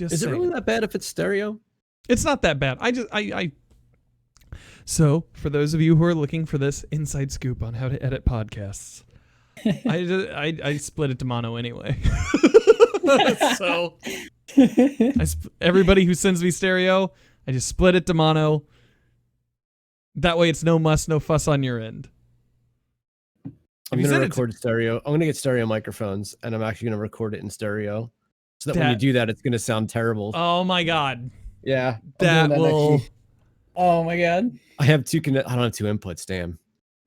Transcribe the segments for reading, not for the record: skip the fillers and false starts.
Is it really that bad if it's stereo? It's not that bad. So, for those of you who are looking for this inside scoop on how to edit podcasts, I split it to mono anyway. So, everybody who sends me stereo, I just split it to mono. That way it's no muss, no fuss on your end. I'm going to record stereo. I'm going to get stereo microphones, and I'm actually going to record it in stereo. So that when you do that, it's going to sound terrible. Oh, my God. Yeah. That will... Oh, my God. I have I don't have two inputs, damn.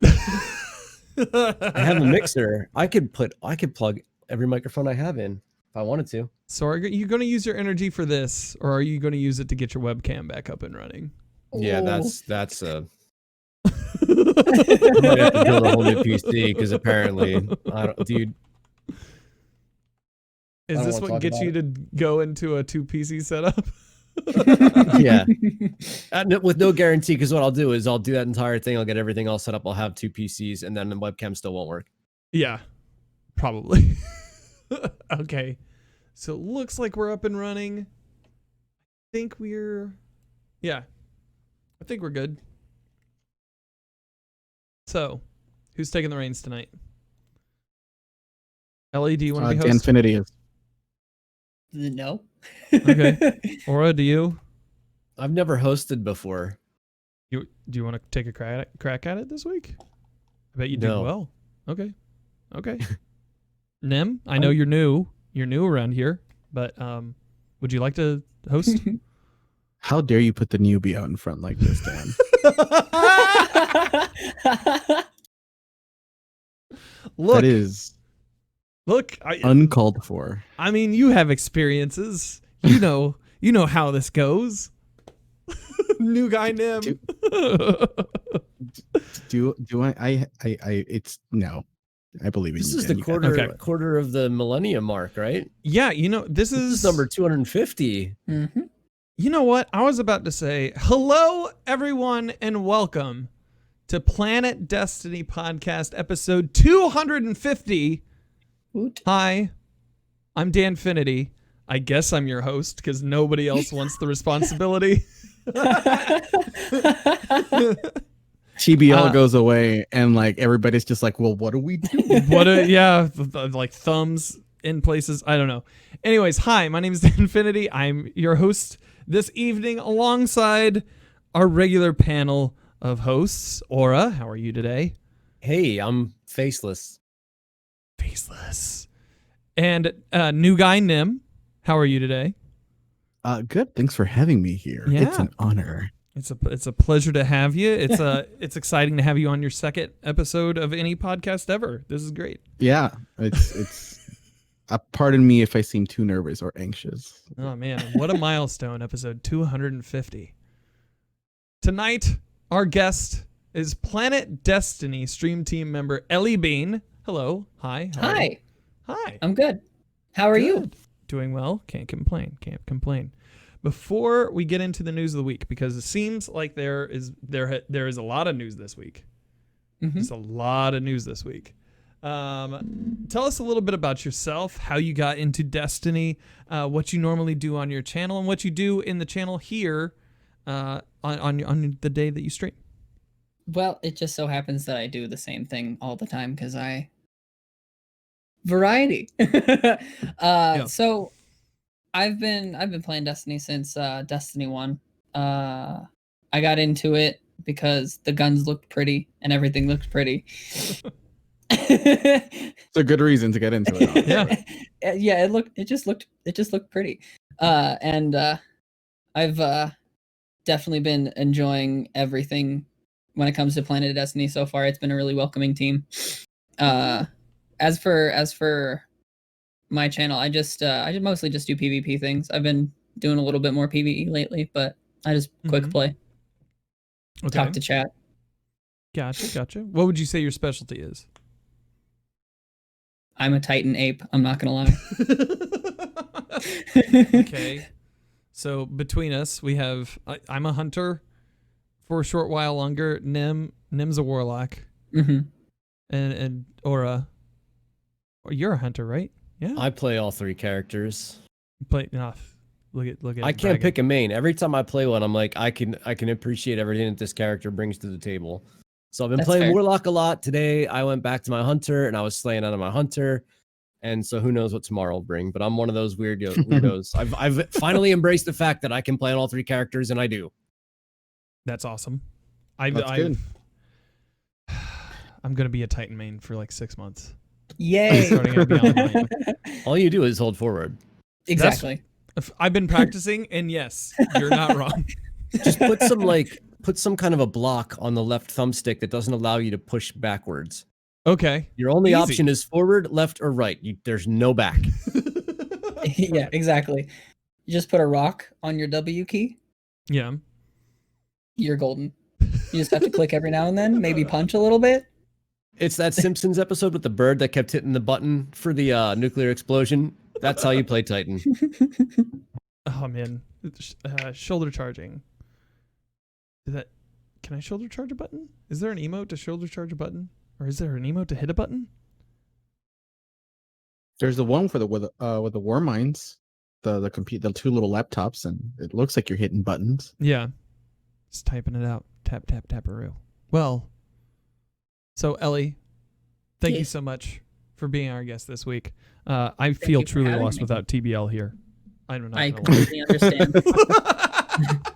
I have a mixer. I could plug every microphone I have in if I wanted to. So are you going to use your energy for this, or are you going to use it to get your webcam back up and running? Yeah, that's I might have to build a whole new PC because apparently, dude. Is this what gets you to go into a 2 PC setup? Yeah, with no guarantee. Because what I'll do is I'll do that entire thing. I'll get everything all set up. I'll have 2 PCs, and then the webcam still won't work. Yeah, probably. Okay, so it looks like we're up and running. I think we're good. So, who's taking the reins tonight? Elleigh, do you want to be host? Infinity is. No. Okay. Aura, do you? I've never hosted before. Do you want to take a crack at it this week? I bet you do well. Okay. Nim, I know you're new. You're new around here, but would you like to host? How dare you put the newbie out in front like this, Dan? Look, that is uncalled for. I mean, you have experiences. You know how this goes. New guy Nim. Do I it's no. I believe in this you. This is the quarter of the millennium mark, right? Yeah, this is number 250. Mm-hmm. You know what? I was about to say, hello, everyone, and welcome to Planet Destiny Podcast, episode 250. Woot. Hi, I'm Danfinity. I guess I'm your host because nobody else wants the responsibility. TBL goes away, and like everybody's just like, well, what do we do? Like thumbs in places. I don't know. Anyways, hi, my name is Danfinity. I'm your host this evening alongside our regular panel of hosts. Aura, how are you today? Hey, I'm faceless. And new guy Nim, how are you today? Good. Thanks for having me here. Yeah. It's an honor. It's a pleasure to have you. It's exciting to have you on your second episode of any podcast ever. This is great. Yeah, it's pardon me if I seem too nervous or anxious. Oh man, what a milestone, episode 250. Tonight, our guest is Planet Destiny stream team member ElleighBean. Hello. Hi. Hi. Hi. I'm good. How are you? Doing well. Can't complain. Before we get into the news of the week, because it seems like there is a lot of news this week. Mm-hmm. There's a lot of news this week. Tell us a little bit about yourself, how you got into Destiny, what you normally do on your channel, and what you do in the channel here on the day that you stream. Well, it just so happens that I do the same thing all the time because variety. So I've been playing Destiny since Destiny 1. I got into it because the guns looked pretty and everything looked pretty. It's a good reason to get into it. Yeah, it just looked pretty. And I've definitely been enjoying everything when it comes to Planet Destiny so far. It's been a really welcoming team. As for my channel, I mostly just do PvP things. I've been doing a little bit more PvE lately, but I just quick play. Okay. Talk to chat. Gotcha. What would you say your specialty is? I'm a Titan ape. I'm not gonna lie. Okay. So between us, we have I'm a hunter for a short while longer. Nim's a warlock. Mm-hmm. And Aura, you're a hunter, right? Yeah. I play all 3 characters. You play enough. Look at I can't pick a main. Every time I play one, I'm like, I can appreciate everything that this character brings to the table. So I've been That's playing fair. Warlock a lot. Today I went back to my Hunter and I was slaying out of my Hunter. And so who knows what tomorrow will bring, but I'm one of those weirdos. I've finally embraced the fact that I can play on all three characters, and I do. That's awesome. That's good. I'm gonna be a Titan main for like 6 months. Yay! Starting at Beyond Light. All you do is hold forward. Exactly. I've been practicing, and yes, you're not wrong. Just put some kind of a block on the left thumbstick that doesn't allow you to push backwards. Okay. Your only Easy. option is forward, left, or right. There's no back. Yeah, exactly. You just put a rock on your W key. Yeah. You're golden. You just have to click every now and then, maybe punch a little bit. It's that Simpsons episode with the bird that kept hitting the button for the nuclear explosion. That's how you play Titan. Oh man, shoulder charging. Can I shoulder charge a button? Is there an emote to shoulder charge a button, or is there an emote to hit a button? There's the one for the with the war mines, the two little laptops, and it looks like you're hitting buttons. Yeah, just typing it out. Tap tap taparoo. Well, so Elleigh, thank you so much for being our guest this week. I feel you for truly having lost me. without TBL here. I'm not I gonna lie. completely understand.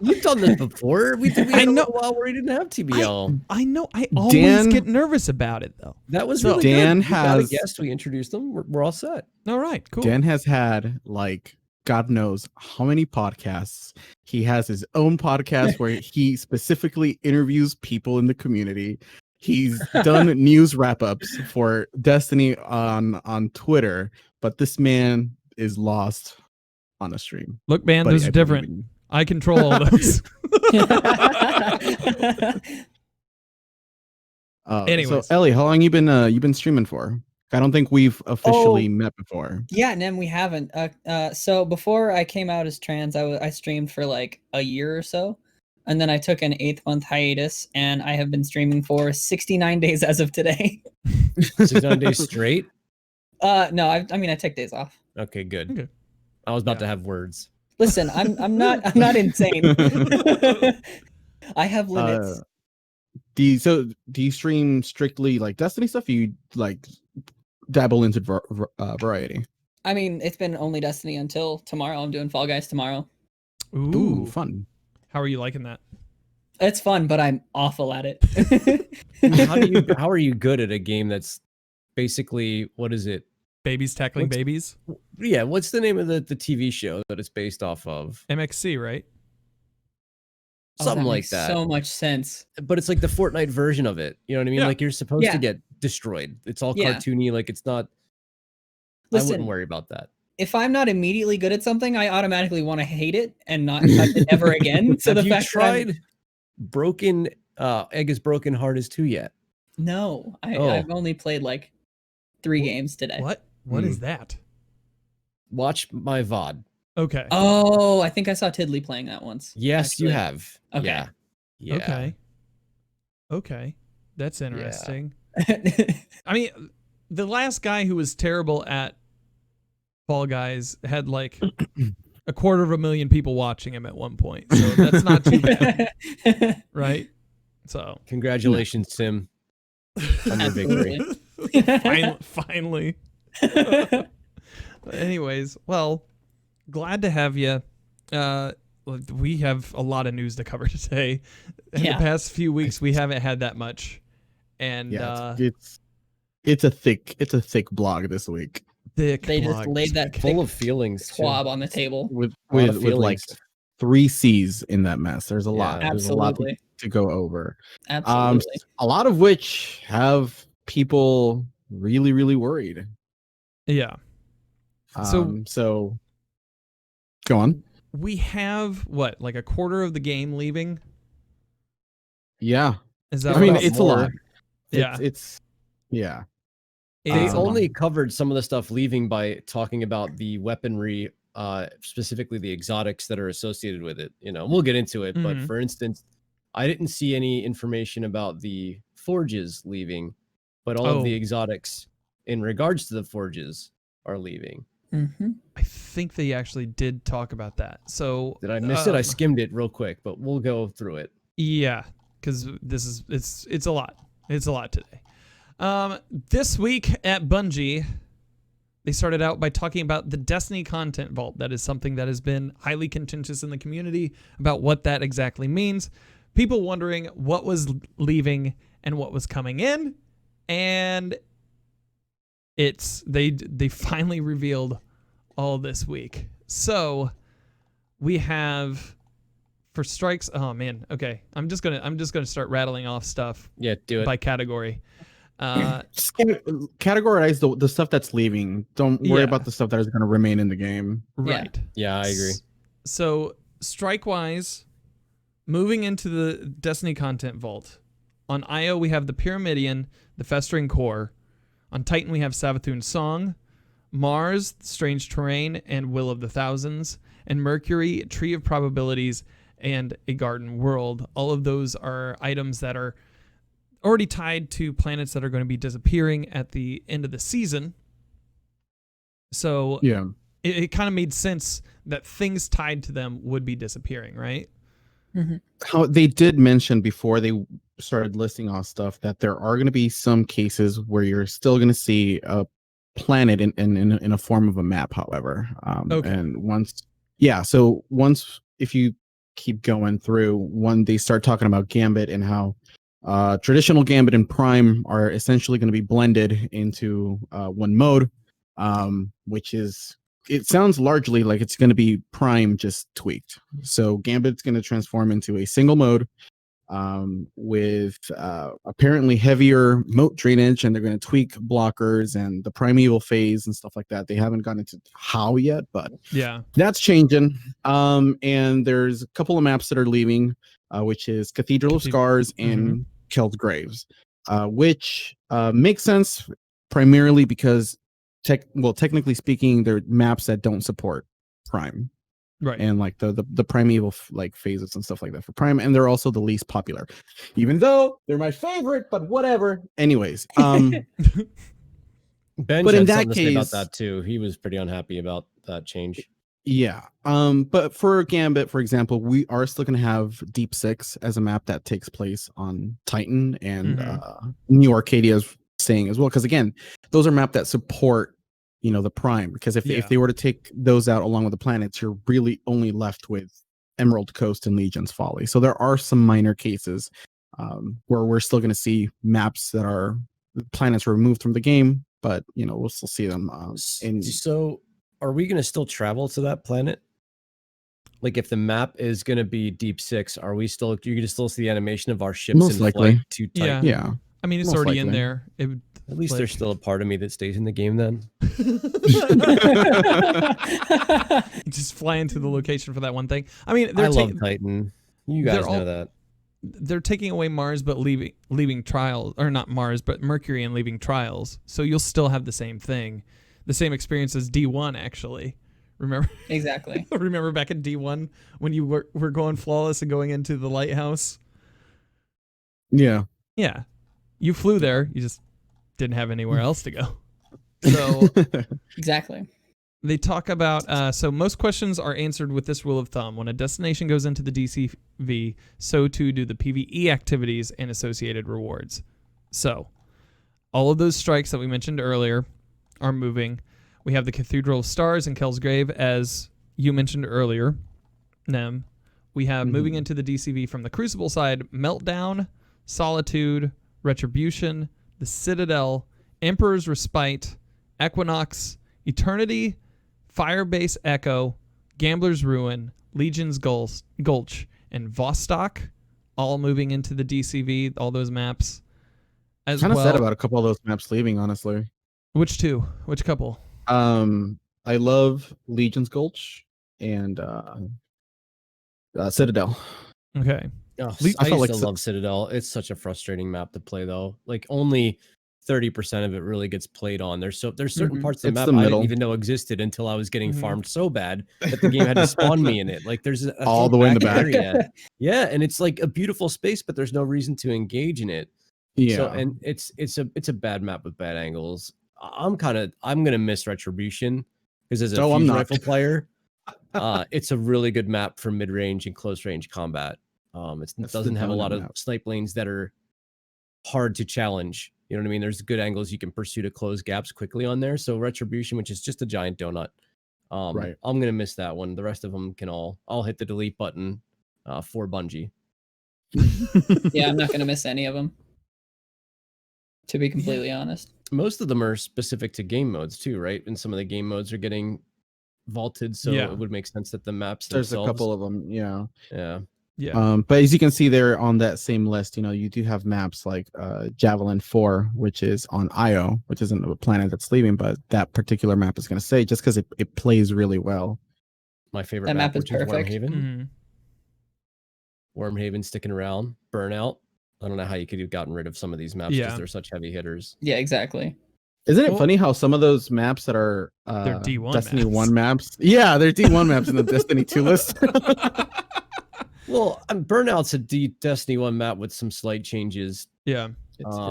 You've done this before. We had I a know. little while where we didn't have TBL. I know. I always Dan- get nervous about it though. That was So- really Dan good. We got a has- guest. We introduced them. We're all set. All right, cool. Dan has had like God knows how many podcasts. He has his own podcast where he specifically interviews people in the community. He's done news wrap-ups for Destiny on Twitter, but this man is lost on a stream. Look, man, Buddy, those I are believe different. in you. I control all those. So Anyways. Elleigh, how long you been streaming for? I don't think we've officially met before. Yeah, Nem, we haven't. So before I came out as trans, I streamed for like a year or so, and then I took an 8-month hiatus, and I have been streaming for 69 days as of today. 69 days straight. No, I mean I take days off. Okay, good. Okay. I was about Yeah. to have words. Listen, I'm not insane. I have limits. Do you stream strictly like Destiny stuff? Or you like dabble into variety? I mean, it's been only Destiny until tomorrow. I'm doing Fall Guys tomorrow. Ooh, fun. How are you liking that? It's fun, but I'm awful at it. How are you good at a game that's basically, what is it? Babies tackling What's- babies? Yeah, what's the name of the TV show that it's based off of? MXC, right? Something that like makes that. So much sense. But it's like the Fortnite version of it. You know what I mean? Yeah. Like you're supposed Yeah. to get destroyed. It's all Yeah. cartoony. Like it's not. I Listen, wouldn't worry about that. if I'm not immediately good at something, I automatically want to hate it and not touch it ever again. So Have the you fact that I'm- tried Broken Egg is Broken Heart is 2 yet? No, Oh. I've only played like 3 games today. What? What is that? Watch my VOD. Okay. Oh, I think I saw Tiddly playing that once. Yes, you actually. have. Okay. Yeah. Yeah. Okay. Okay. That's interesting. I mean, the last guy who was terrible at Fall Guys had like 250,000 people watching him at one point. So that's not too bad, right? So Congratulations, Tim, on your victory. finally. Anyways, well, glad to have you. We have a lot of news to cover today. In Yeah. the past few weeks, we haven't had that much, and Yeah, it's a thick blog this week thick They just blog laid this that week. Full of feelings. too. swab on the table. with A lot of with like feelings. 3 C's in that mess. There's a lot. Yeah. There's a lot Absolutely. to go over. Absolutely. A lot of which have people really worried. Yeah. So- So go on. We have what, like a quarter of the game leaving? Yeah. Is that I mean, right? it's a lot. Yeah. It's yeah. They It's a lot. only covered some of the stuff leaving by talking about the weaponry, specifically the exotics that are associated with it. You know, we'll get into it. But Mhm. for instance, I didn't see any information about the forges leaving, but all of the Oh. exotics in regards to the forges are leaving. Mm-hmm. I think they actually did talk about that. So Did I miss it? I skimmed it real quick, but we'll go through it. yeah, because this is it's a lot. It's a lot today. This week at Bungie, they started out by talking about the Destiny content vault. That is something that has been highly contentious in the community about what that exactly means. People wondering what was leaving and what was coming in, and they finally revealed all this week. So we have for strikes. Oh man, okay. I'm just gonna start rattling off stuff. Yeah, do it. By category. Just categorize the stuff that's leaving. Don't worry Yeah. about the stuff that is going to remain in the game. Right. Yeah, I agree. So strike wise, moving into the Destiny content vault. On Io we have the Pyramidion, the Festering Core. On Titan we have Savathun's Song, Mars, Strange Terrain, and Will of the Thousands, and Mercury, Tree of Probabilities, and A Garden World. All of those are items that are already tied to planets that are going to be disappearing at the end of the season. So Yeah. it kind of made sense that things tied to them would be disappearing, right? Mm-hmm. How they did mention before they started listing off stuff that there are going to be some cases where you're still going to see a planet in a form of a map, however. Okay. And once if you keep going through, when they start talking about Gambit and how traditional Gambit and Prime are essentially going to be blended into one mode, which is, it sounds largely like it's going to be Prime just tweaked. So Gambit's going to transform into a single mode with apparently heavier moat drainage, and they're going to tweak blockers and the primeval phase and stuff like that. They haven't gotten into how yet, but Yeah. that's changing. And there's a couple of maps that are leaving, which is Cathedral of Scars and Keld Graves, which makes sense primarily because technically speaking, they're maps that don't support Prime. Right. And like the primeval like phases and stuff like that for Prime, and they're also the least popular, even though they're my favorite. But whatever. Anyways, Ben but had in that something to say about case- that too. He was pretty unhappy about that change. yeah. But for Gambit, for example, we are still going to have Deep Six as a map that takes place on Titan, and New Arcadia is staying as well, because again, those are maps that support the Prime, because if they were to take those out along with the planets, you're really only left with Emerald Coast and Legion's Folly. So there are some minor cases where we're still going to see maps that are planets removed from the game, but we'll still see them So are we going to still travel to that planet? Like if the map is going to be Deep Six, are we still, you're going to still see the animation of our ships Most in likely. flight to Titan? yeah. I mean, it's Most already in likely. there. At least there's still a part of me that stays in the game then. Just fly into the location for that one thing. I mean, I love Titan. You guys know that. They're taking away Mars, but leaving Trials, or not Mars, but Mercury, and leaving Trials. So you'll still have the same thing, the same experience as D1 actually. Remember? Exactly. Remember back in D1 when you were going flawless and going into the lighthouse? Yeah. Yeah. You flew there, you just didn't have anywhere else to go. So Exactly. they talk about, so most questions are answered with this rule of thumb. When a destination goes into the DCV, so too do the PvE activities and associated rewards. So all of those strikes that we mentioned earlier are moving. We have the Cathedral of Stars and Kel's Grave, as you mentioned earlier, Nem. We have moving into the DCV from the Crucible side, Meltdown, Solitude, Retribution, the Citadel, Emperor's Respite, Equinox, Eternity, Firebase Echo, Gambler's Ruin, Legion's Gulch, and Vostok, all moving into the DCV, all those maps. As Kind of well. sad about a couple of those maps leaving, honestly. Which two? Which couple? I love Legion's Gulch and Citadel. Okay. Oh, I felt like love Citadel. It's such a frustrating map to play though. Like only 30% of it really gets played on. There's certain parts of the It's map the I middle. didn't even know existed until I was getting farmed so bad that the game had to spawn me in it. Like there's All the way in the back. area. Yeah, and it's like a beautiful space, but there's no reason to engage in it. Yeah. So, and it's a bad map with bad angles. I'm gonna miss Retribution. because as a No, I'm fusion not. rifle player, it's a really good map for mid-range and close-range combat. It That's the doesn't have a lot of dominant map. snipe lanes that are hard to challenge. You know what I mean? There's good angles you can pursue to close gaps quickly on there. So Retribution, which is just a giant donut. Right. I'm gonna miss that one. The rest of them I'll hit the delete button for Bungie. Yeah, I'm not gonna miss any of them. To be completely honest. Most of them are specific to game modes too, right? And some of the game modes are getting vaulted, so Yeah. it would make sense that the maps There's a themselves. couple of them, yeah. Yeah. But as you can see there on that same list, you do have maps like Javelin 4, which is on Io, which isn't a planet that's leaving, but that particular map is going to say just because it plays really well. My favorite That map is which is perfect. Wormhaven. Mhm. Wormhaven sticking around. Burnout. I don't know how you could have gotten rid of some of these maps because Yeah. they're such heavy hitters. Yeah, exacally. Isn't it Well- funny how some of those maps that are They're D1 Destiny maps. 1 maps? Yeah, they're D1 maps in the Destiny 2 list. Well, Burnout's a Destiny 1 map with some slight changes. Yeah. Yeah, so you're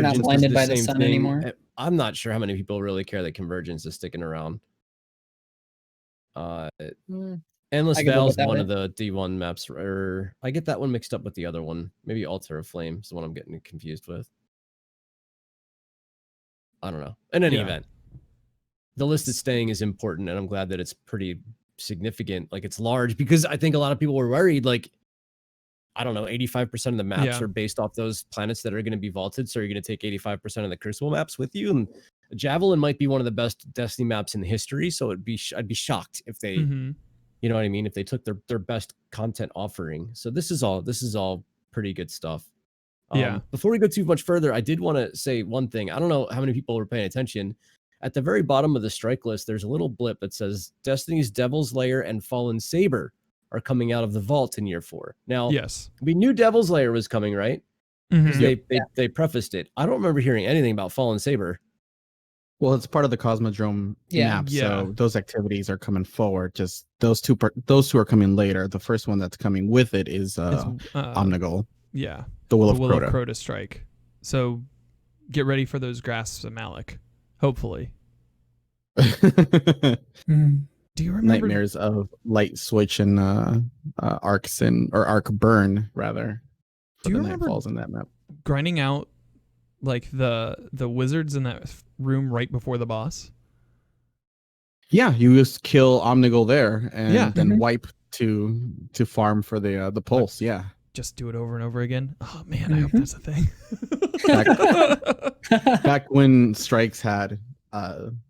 not Convergence is blinded by the same sun thing. anymore. I'm not sure how many people really care that Convergence is sticking around. Endless I can live Vale with is that one way. of the D1 maps, or I get that one mixed up with the other one. Maybe Altar of Flame is the one I'm getting confused with. I don't know. In any Yeah. event, the list it's staying is important, and I'm glad that it's pretty significant. Like, it's large, because I think a lot of people were worried, like, I don't know, 85% of the maps Yeah. are based off those planets that are going to be vaulted. So you're going to take 85% of the Crucible maps with you. And Javelin might be one of the best Destiny maps in history. So I'd be shocked if they, Mhm. you know what I mean, if they took their best content offering. So this is all pretty good stuff. Yeah. Before we go too much further, I did want to say one thing. I don't know how many people were paying attention. At the very bottom of the strike list, there's a little blip that says Destiny's Devil's Lair and Fallen Saber are coming out of the vault in year 4. Now, Yes. we knew Devil's Lair was coming, right? Because Mhm. they prefaced it. I don't remember hearing anything about Fallen Saber. Well, it's part of the Cosmodrome Yeah. map, Yeah. so those activities are coming forward. Just those two are coming later. The first one that's coming with it is It's, Omnigol, yeah. the Will The of Will Crota. of Crota strike. So get ready for those grasps of Malik. Hopefully. Do you remember Nightmares of Light Switch and Arcs or Arc Burn rather. Do you the remember Nightfalls in that map? grinding out like the wizards in that room right before the boss? Yeah, you just kill Omnigol there and Yeah. then Mhm. wipe to farm for the pulse. Yeah. Just do it over and over again. Oh man, I hope Mhm. that's a thing. Back when strikes had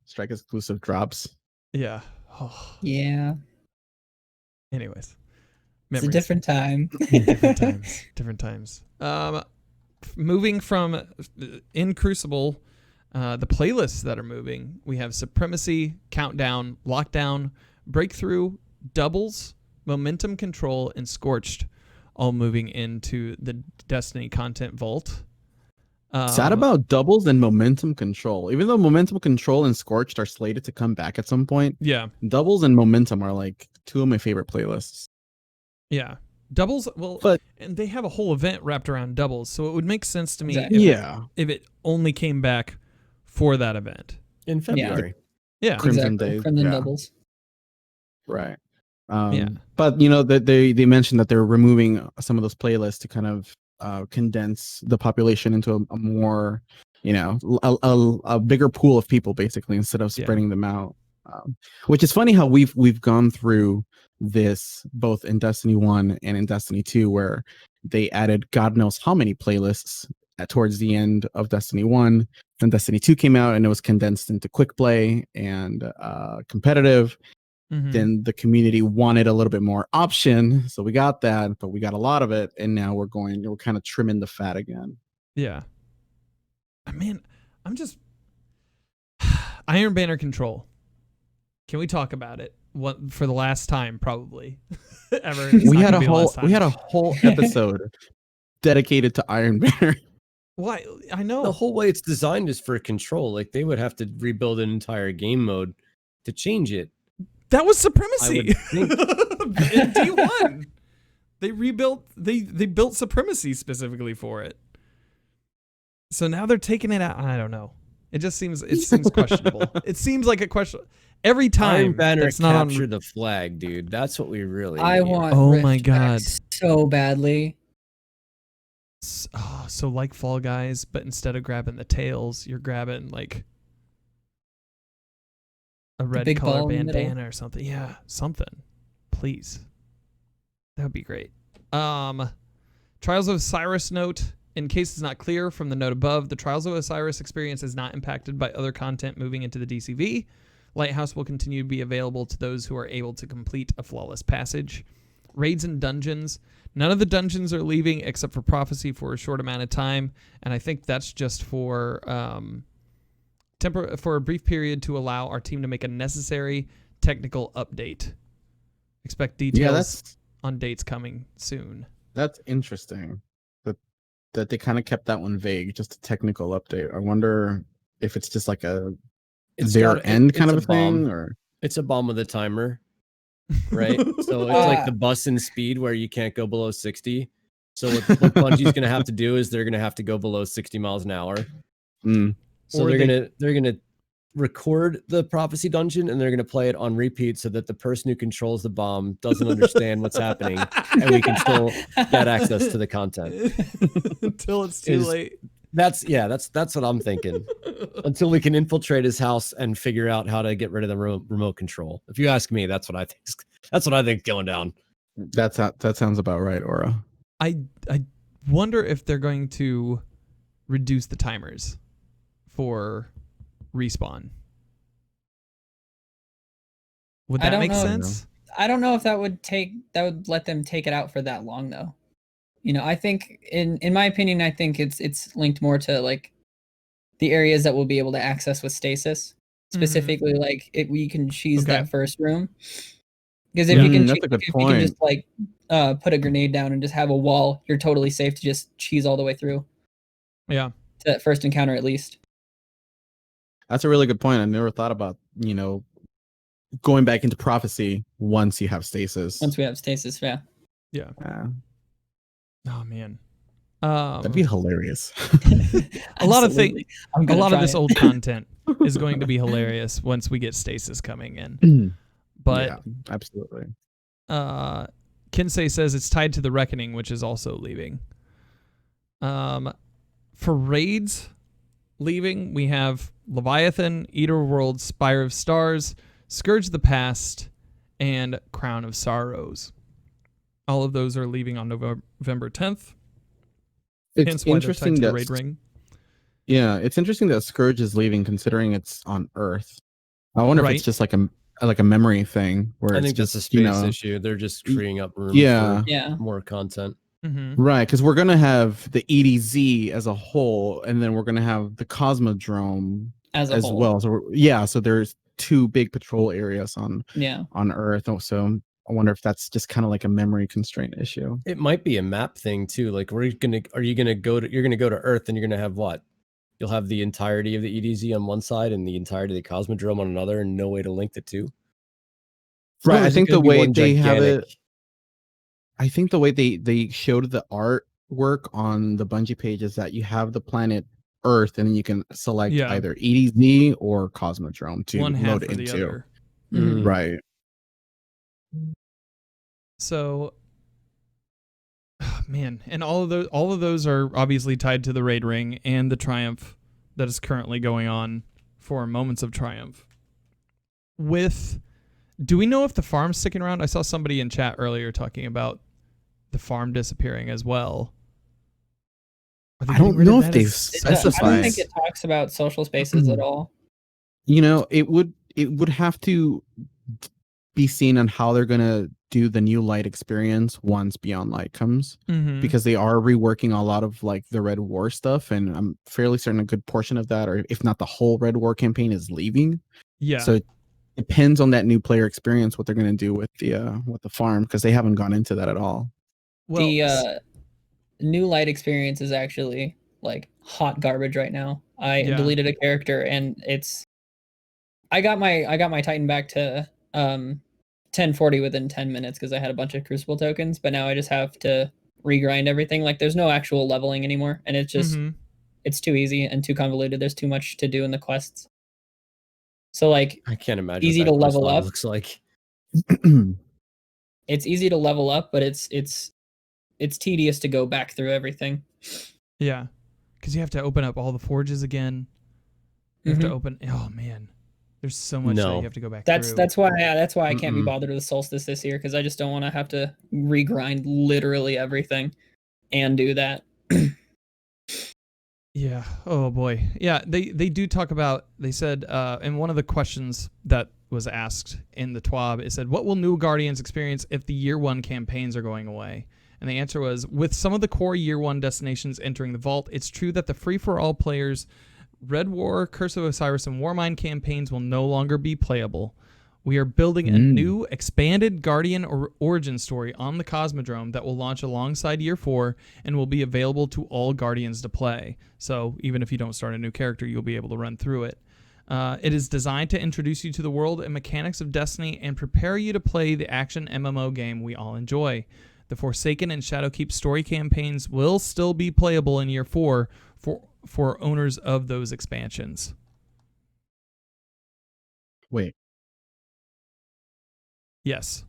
strike exclusive drops. Yeah. Oh. Yeah, Anyways. it's a Memories. different time. Different times. Different times. Moving from in Crucible, the playlists that are moving, we have Supremacy, Countdown, Lockdown, Breakthrough, Doubles, Momentum Control, and Scorched, all moving into the Destiny content vault. Sad about Doubles and Momentum Control. Even though Momentum Control and Scorched are slated to come back at some point, Yeah. Doubles and Momentum are like two of my favorite playlists. Yeah. Doubles, well, But- and they have a whole event wrapped around Doubles, so it would make sense to me Exactly. if it only came back for that event. In February. Yeah. Crimson Exactly. Days, Crimson yeah. Doubles. Right. Yeah. But that they mentioned that they're removing some of those playlists to kind of condense the population into a more, a bigger pool of people basically instead of Yeah. spreading them out. Which is funny how we've gone through this both in Destiny 1 and in Destiny 2, where they added God knows how many playlists towards the end of Destiny 1. Then Destiny 2 came out and it was condensed into quick play and competitive. Mhm. Then the community wanted a little bit more option, so we got that, but we got a lot of it, and now we're kind of trimming the fat again. Yeah. I mean, I'm just Iron Banner control. Can we talk about it? What for the last time, probably ever? It's We not had gonna a be the whole last time. episode dedicated to Iron Banner. Why? I know. The whole way it's designed is for control. Like, they would have to rebuild an entire game mode to change it. That was Supremacy. would think. In D1. They rebuilt they built Supremacy specifically for it. So now they're taking it out. I don't know. It seems questionable. It seems like a question every time. Iron Banner that's not on capture the flag, dude. That's what we really I need. want Oh Rift my back God. so badly. So like Fall Guys, but instead of grabbing the tails, you're grabbing like a red big color ball in the middle. bandana or something. Yeah, something. Please. That would be great. Trials of Osiris note. In case it's not clear from the note above, the Trials of Osiris experience is not impacted by other content moving into the DCV. Lighthouse will continue to be available to those who are able to complete a flawless passage. Raids and dungeons. None of the dungeons are leaving except for Prophecy for a short amount of time, and I think that's just for for a brief period to allow our team to make a necessary technical update. Expect details on dates coming soon. That's interesting. That they kind of kept that one vague, just a technical update. I wonder if it's just like end kind of a thing, or it's a bomb with a timer, right? So it's like the bus in Speed where you can't go below 60. So what Bungie's gonna have to do is they're gonna have to go below 60 miles an hour. So Or they're gonna record the Prophecy dungeon and they're gonna play it on repeat so that the person who controls the bomb doesn't understand what's happening, and we can still get access to the content until it's too late. That's what I'm thinking. Until we can infiltrate his house and figure out how to get rid of the remote control. If you ask me, that's what I think. That's what I think going down. That sounds about right, Aura. I wonder if they're going to reduce the timers for respawn. Would that make sense? I don't know if that would let them take it out for that long though. You know, I think in my opinion, I think it's linked more to like the areas that we'll be able to access with stasis. Specifically, like we can cheese that first room. Because if you can, that's a good point. You can just like put a grenade down and just have a wall, you're totally safe to just cheese all the way through. Yeah. To that first encounter at least. That's a really good point. I never thought about, going back into Prophecy once you have stasis. Once we have stasis, yeah. Yeah. Oh man. That'd be hilarious. a lot of this old content is going to be hilarious once we get stasis coming in. But yeah, absolutely. Kinsey says it's tied to the Reckoning, which is also leaving. For raids leaving, we have Leviathan, Eater of Worlds, Spire of Stars, Scourge of the Past, and Crown of Sorrows. All of those are leaving on November 10th. It's hence why interesting they're tied to that the raid ring. Yeah, it's interesting that Scourge is leaving, considering it's on Earth. I wonder if it's just like a memory thing, where I it's think just that's a space issue. They're just freeing up room for more content. Mm-hmm. Right, because we're gonna have the EDZ as a whole, and then we're gonna have the Cosmodrome as well. So there's two big patrol areas on Earth. So I wonder if that's just kind of like a memory constraint issue. It might be a map thing too. Like, you're gonna go to Earth, and you're gonna have what? You'll have the entirety of the EDZ on one side and the entirety of the Cosmodrome on another, and no way to link the two. Right. I think the way they have it. I think the way they showed the artwork on the Bungie page is that you have the planet Earth, and then you can select either EDZ or Cosmodrome to load into. Right. So, man, and all of those are obviously tied to the raid ring and the triumph that is currently going on for Moments of Triumph. Do we know if the farm's sticking around? I saw somebody in chat earlier talking about the farm disappearing as well. I don't know if they've specified. I don't think it talks about social spaces at all. It would have to be seen on how they're gonna do the new light experience once Beyond Light comes, because they are reworking a lot of like the Red War stuff, and I'm fairly certain a good portion of that, or if not the whole Red War campaign, is leaving. Yeah. So it depends on that new player experience what they're gonna do with the farm, because they haven't gone into that at all. Well, the new light experience is actually like hot garbage right now. I deleted a character, and I got my Titan back to 1040 within 10 minutes because I had a bunch of Crucible tokens, but now I just have to regrind everything. Like, there's no actual leveling anymore, and it's it's too easy and too convoluted. There's too much to do in the quests. So like I can't imagine easy what that to quest level log up. looks like. It's easy to level up, but it's tedious to go back through everything. Yeah, because you have to open up all the forges again. You have to open. Oh man, there's so much that No. you have to go back That's through. that's why I can't be Mm-mm. bothered with Solstice this year, because I just don't want to have to regrind literally everything and do that. Yeah. Oh boy. Yeah. They do talk about. They said in one of the questions that was asked in the TWAB, it said, "What will new Guardians experience if the Year 1 campaigns are going away?" And the answer was, with some of the core Year 1 destinations entering the vault, it's true that the free-for-all players' Red War, Curse of Osiris, and Warmind campaigns will no longer be playable. We are building a new, expanded Guardian origin story on the Cosmodrome that will launch alongside Year 4 and will be available to all Guardians to play. So even if you don't start a new character, you'll be able to run through it. It is designed to introduce you to the world and mechanics of Destiny and prepare you to play the action MMO game we all enjoy. The Forsaken and Shadowkeep story campaigns will still be playable in Year 4 for owners of those expansions. Wait. Yes.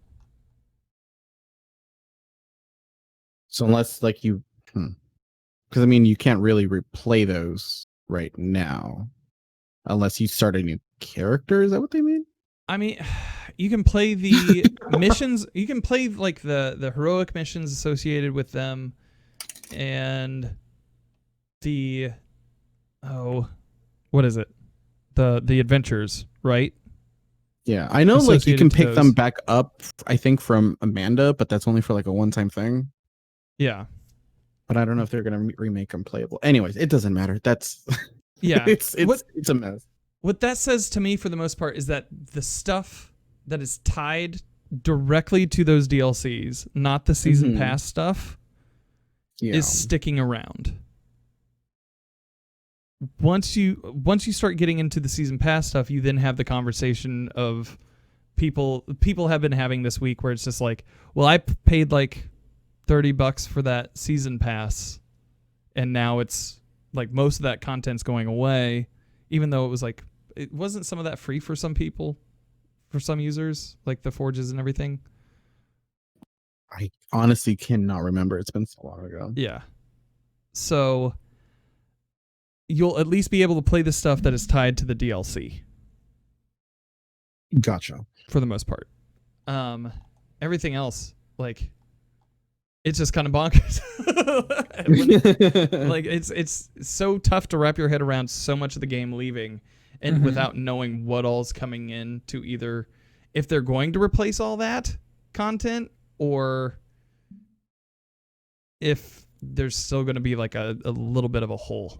So unless like you, because I mean you can't really replay those right now, unless you start a new character. Is that what they mean? I mean, you can play the missions. You can play like the heroic missions associated with them, and the what is it? The adventures, right? Yeah, I know. Like you Associated can to pick them those. back up. I think from Amanda, but that's only for like a one-time thing. Yeah. But I don't know if they're gonna remake them playable. Anyways, it doesn't matter. That's Yeah. it's a mess. What that says to me, for the most part, is that the stuff that is tied directly to those DLCs, not the season pass stuff, is sticking around. Once you start getting into the season pass stuff, you then have the conversation of people have been having this week where it's just like, well, I paid like $30 for that season pass, and now it's like most of that content's going away, even though it wasn't some of that free for some people, for some users, like the forges and everything. I honestly cannot remember. It's been so long ago. Yeah. So you'll at least be able to play the stuff that is tied to the DLC Gotcha. for the most part. Everything else, like, it's just kind of bonkers. Like it's so tough to wrap your head around so much of the game leaving, and without knowing what all's coming in to either if they're going to replace all that content or if there's still going to be like a little bit of a hole.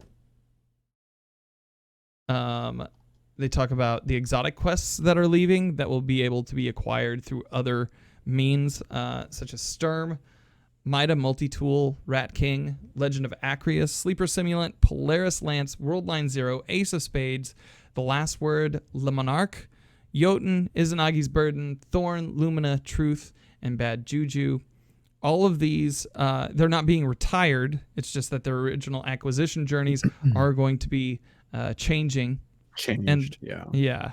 They talk about the exotic quests that are leaving that will be able to be acquired through other means, such as Sturm, Mida Multi-Tool, Rat King, Legend of Acreus, Sleeper Simulant, Polaris Lance, Worldline Zero, Ace of Spades, The Last Word, Le Monarch, Jotun, Izanagi's Burden, Thorn, Lumina, Truth, and Bad Juju. All of these, they're not being retired. It's just that their original acquisition journeys are going to be changing. Changed. Yeah.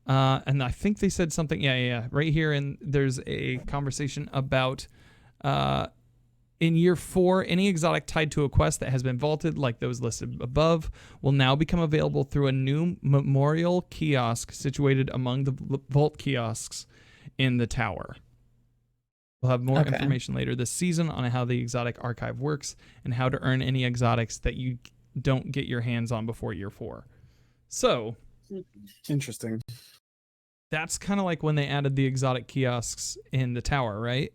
And I think they said something. Yeah. Right here, and there's a conversation about in Year 4, any exotic tied to a quest that has been vaulted, like those listed above, will now become available through a new memorial kiosk situated among the vault kiosks in the tower. We'll have more information later this season on how the exotic archive works and how to earn any exotics that you don't get your hands on before Year 4. So, Interesting. that's kind of like when they added the exotic kiosks in the tower, right?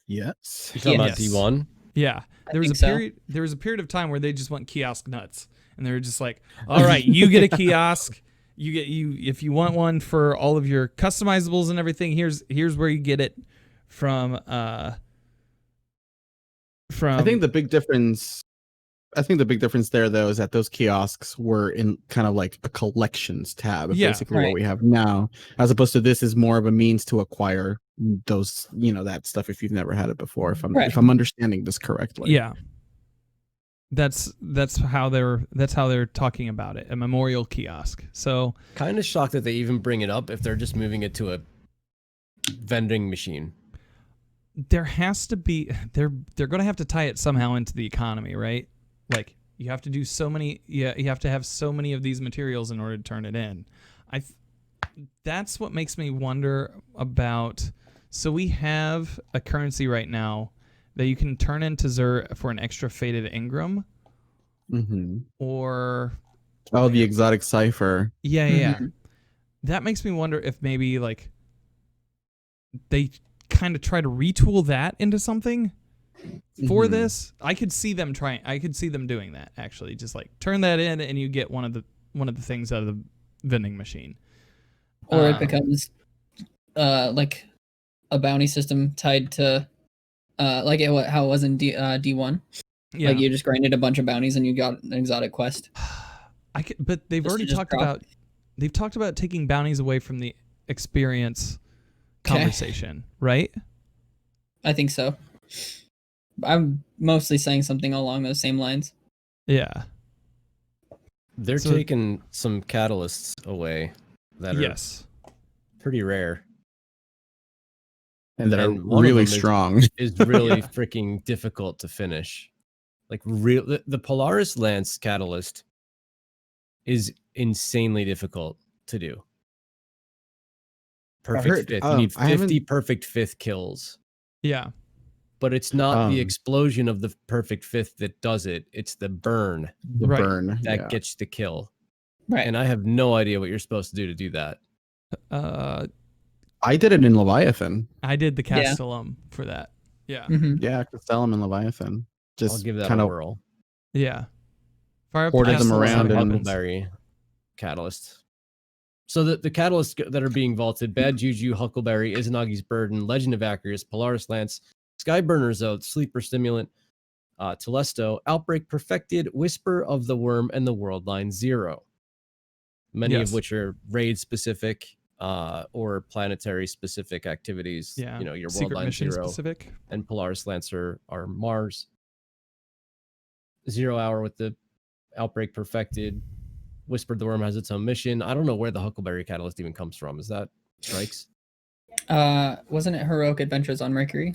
Yes. You're talking about Yes. D1? Yeah. There was think so. There was a period of time where they just went kiosk nuts, and they were just like, "All right, you get a kiosk. If you want one for all of your customizables and everything. Here's where you get it from." I think the big difference there, though, is that those kiosks were in kind of like a collections tab, basically what we have now, as opposed to this is more of a means to acquire those, that stuff if you've never had it before. If I'm understanding this correctly. Yeah. That's how they're talking about it. A memorial kiosk. So Kind of shocked that they even bring it up if they're just moving it to a vending machine. there has to be they're going to have to tie it somehow into the economy, right? Like you have to do so many. Yeah, you have to have so many of these materials in order to turn it in. That's what makes me wonder about. So we have a currency right now that you can turn into Zur for an extra faded Ingram, or the exotic cipher. yeah. Mhm. That makes me wonder if maybe like they kind of try to retool that into something for this. I could see them doing that actually. Just like turn that in and you get one of the things out of the vending machine. Or it becomes like a bounty system tied to like how it was in D1. Yeah. Like you just grinded a bunch of bounties and you got an exotic quest. But they've Just to already just talked drop. about taking bounties away from the experience conversation, right? I think so. I'm mostly saying something along those same lines. Yeah. They're So- taking some catalysts away that are Yes. pretty rare. And that are And one of really them strong. is really Yeah. freaking difficult to finish. Like the Polaris Lance catalyst is insanely difficult to do. Perfect heard, fifth. You need I haven't- 50 perfect fifth kills. Yeah. But it's not the Um, explosion of the perfect fifth that does it. It's the burn The Right. burn. that Yeah. gets the kill. Right. And I have no idea what you're supposed to do that. I did it in Leviathan. I did the Yeah. Castellum for that. Yeah. hmm Yeah, Castellum and Leviathan. I'll Just give that kind a of whirl. Yeah. Fire up Ordered the them Castellum around and- Huckleberry catalyst. So the catalysts that are being vaulted: Bad Juju, Huckleberry, Izanagi's Burden, Legend of Acarius, Polaris Lance, Skyburner's Oath, Sleeper Stimulant, Telesto, Outbreak Perfected, Whisper of the Worm, and the World Line Zero. Many Yes. of which are raid specific or planetary specific activities. Yeah. You know, your World Secret Line mission Zero specific. and Polaris Lancer are Mars. 0 Hour with the Outbreak Perfected. Whispered the Worm has its own mission. I don't know where the Huckleberry Catalyst even comes from. Is that Strikes? Wasn't it Heroic Adventures on Mercury?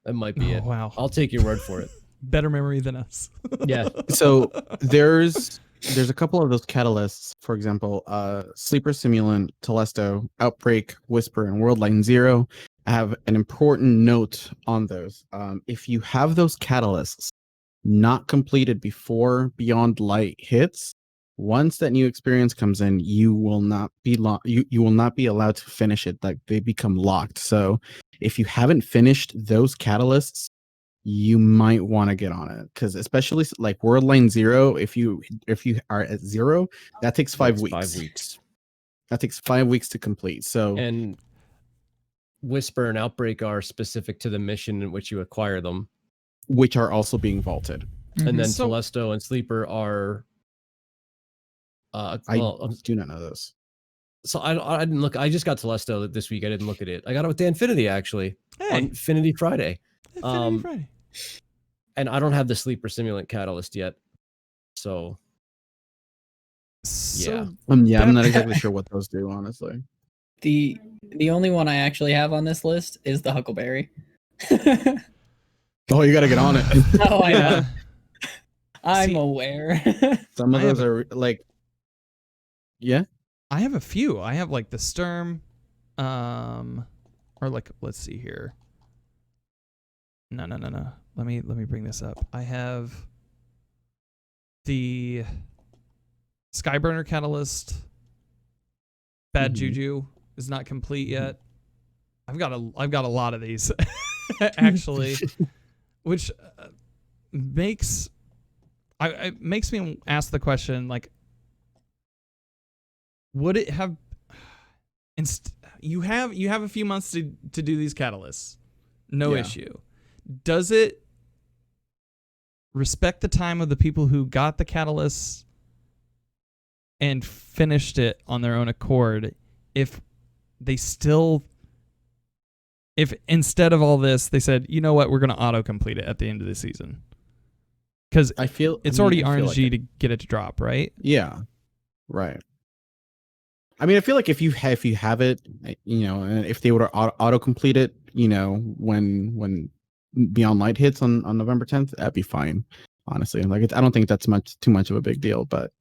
That might be it. Wow. I'll take your word for it. Better memory than us. Yeah. So there's a couple of those catalysts. For example, Sleeper Simulant, Telesto, Outbreak, Whisper, and World Line Zero. I have an important note on those. If you have those catalysts not completed before Beyond Light hits, once that new experience comes in, you will not be you will not be allowed to finish it. Like they become locked. So if you haven't finished those catalysts, you might want to get on it, because especially like World Line Zero, if you are at 0, that takes 5 It's weeks. 5 weeks. That takes 5 weeks to complete. So And Whisper and Outbreak are specific to the mission in which you acquire them. which are also being vaulted. And then So- Telesto and Sleeper are I well, do not know this. so I didn't look. I just got Telesto this week. I didn't look at it. I got it with the Infinity actually on Hey, Infinity Friday. Infinity Friday. And I don't have the Sleeper Simulant Catalyst yet. So So Yeah, I'm That- not exactly sure what those do, honestly. The only one I actually have on this list is the Huckleberry. Oh, you got to get on it. Oh, I know. yeah. I'm See- aware. Some of I those are like, yeah. I have a few. I have like the Sturm, or like let's see here. No. Let me bring this up. I have the Skyburner Catalyst. Bad Mhm. Juju is not complete yet. I've got a lot of these actually, which makes it makes me ask the question, like, would it have you have a few months to do these catalysts, no Yeah. issue. Does it respect the time of the people who got the catalysts and finished it on their own accord if they still, if instead of all this they said, you know what, we're going to auto complete it at the end of the season? because I feel it's I mean, already I feel like RNG to get it to drop, right? Yeah, right. I mean, I feel like if you have it, and if they were to auto complete it, when Beyond Light hits on November 10th, that'd be fine. Honestly, like I don't think that's too much of a big deal. But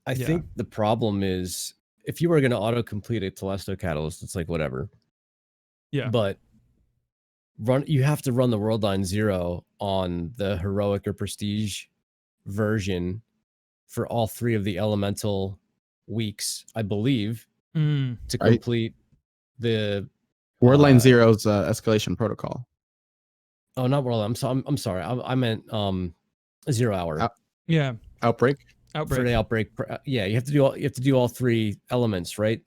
I think the problem is if you were going to auto complete a Telesto Catalyst, it's like whatever. Yeah. But you have to run the World Line 0 on the Heroic or Prestige version for all 3 of the elemental weeks, I believe, to complete the Worldline Zero's escalation protocol. Oh, not World Line. I'm sorry. I meant 0 hour. Outbreak. For the outbreak. Yeah, you have to do all 3 elements, right?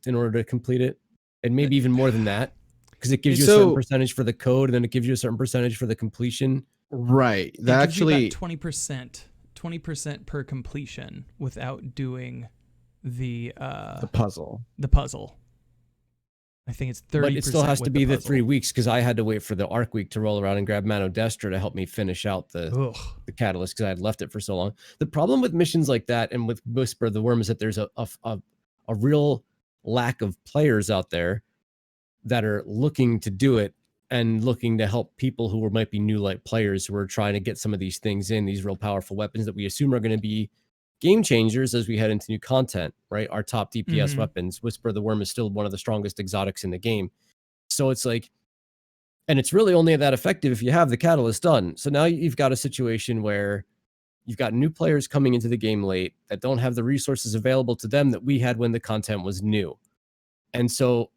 In order to complete it, and maybe even more than that, because it gives you a certain percentage for the code, and then it gives you a certain percentage for the completion. Right. That actually 20% per completion without doing the puzzle. The puzzle. I think it's 30%. But it still has to be the 3 weeks, because I had to wait for the Arc Week to roll around and grab Mano Destra to help me finish out the catalyst, because I had left it for so long. The problem with missions like that and with Whisper of the Worm is that there's a real lack of players out there that are looking to do it and looking to help people who might be new light players who are trying to get some of these things in, these real powerful weapons that we assume are going to be game changers as we head into new content, right? Our top DPS weapons. Whisper of the Worm is still one of the strongest exotics in the game. So it's like, and it's really only that effective if you have the catalyst done. So now you've got a situation where you've got new players coming into the game late that don't have the resources available to them that we had when the content was new. And so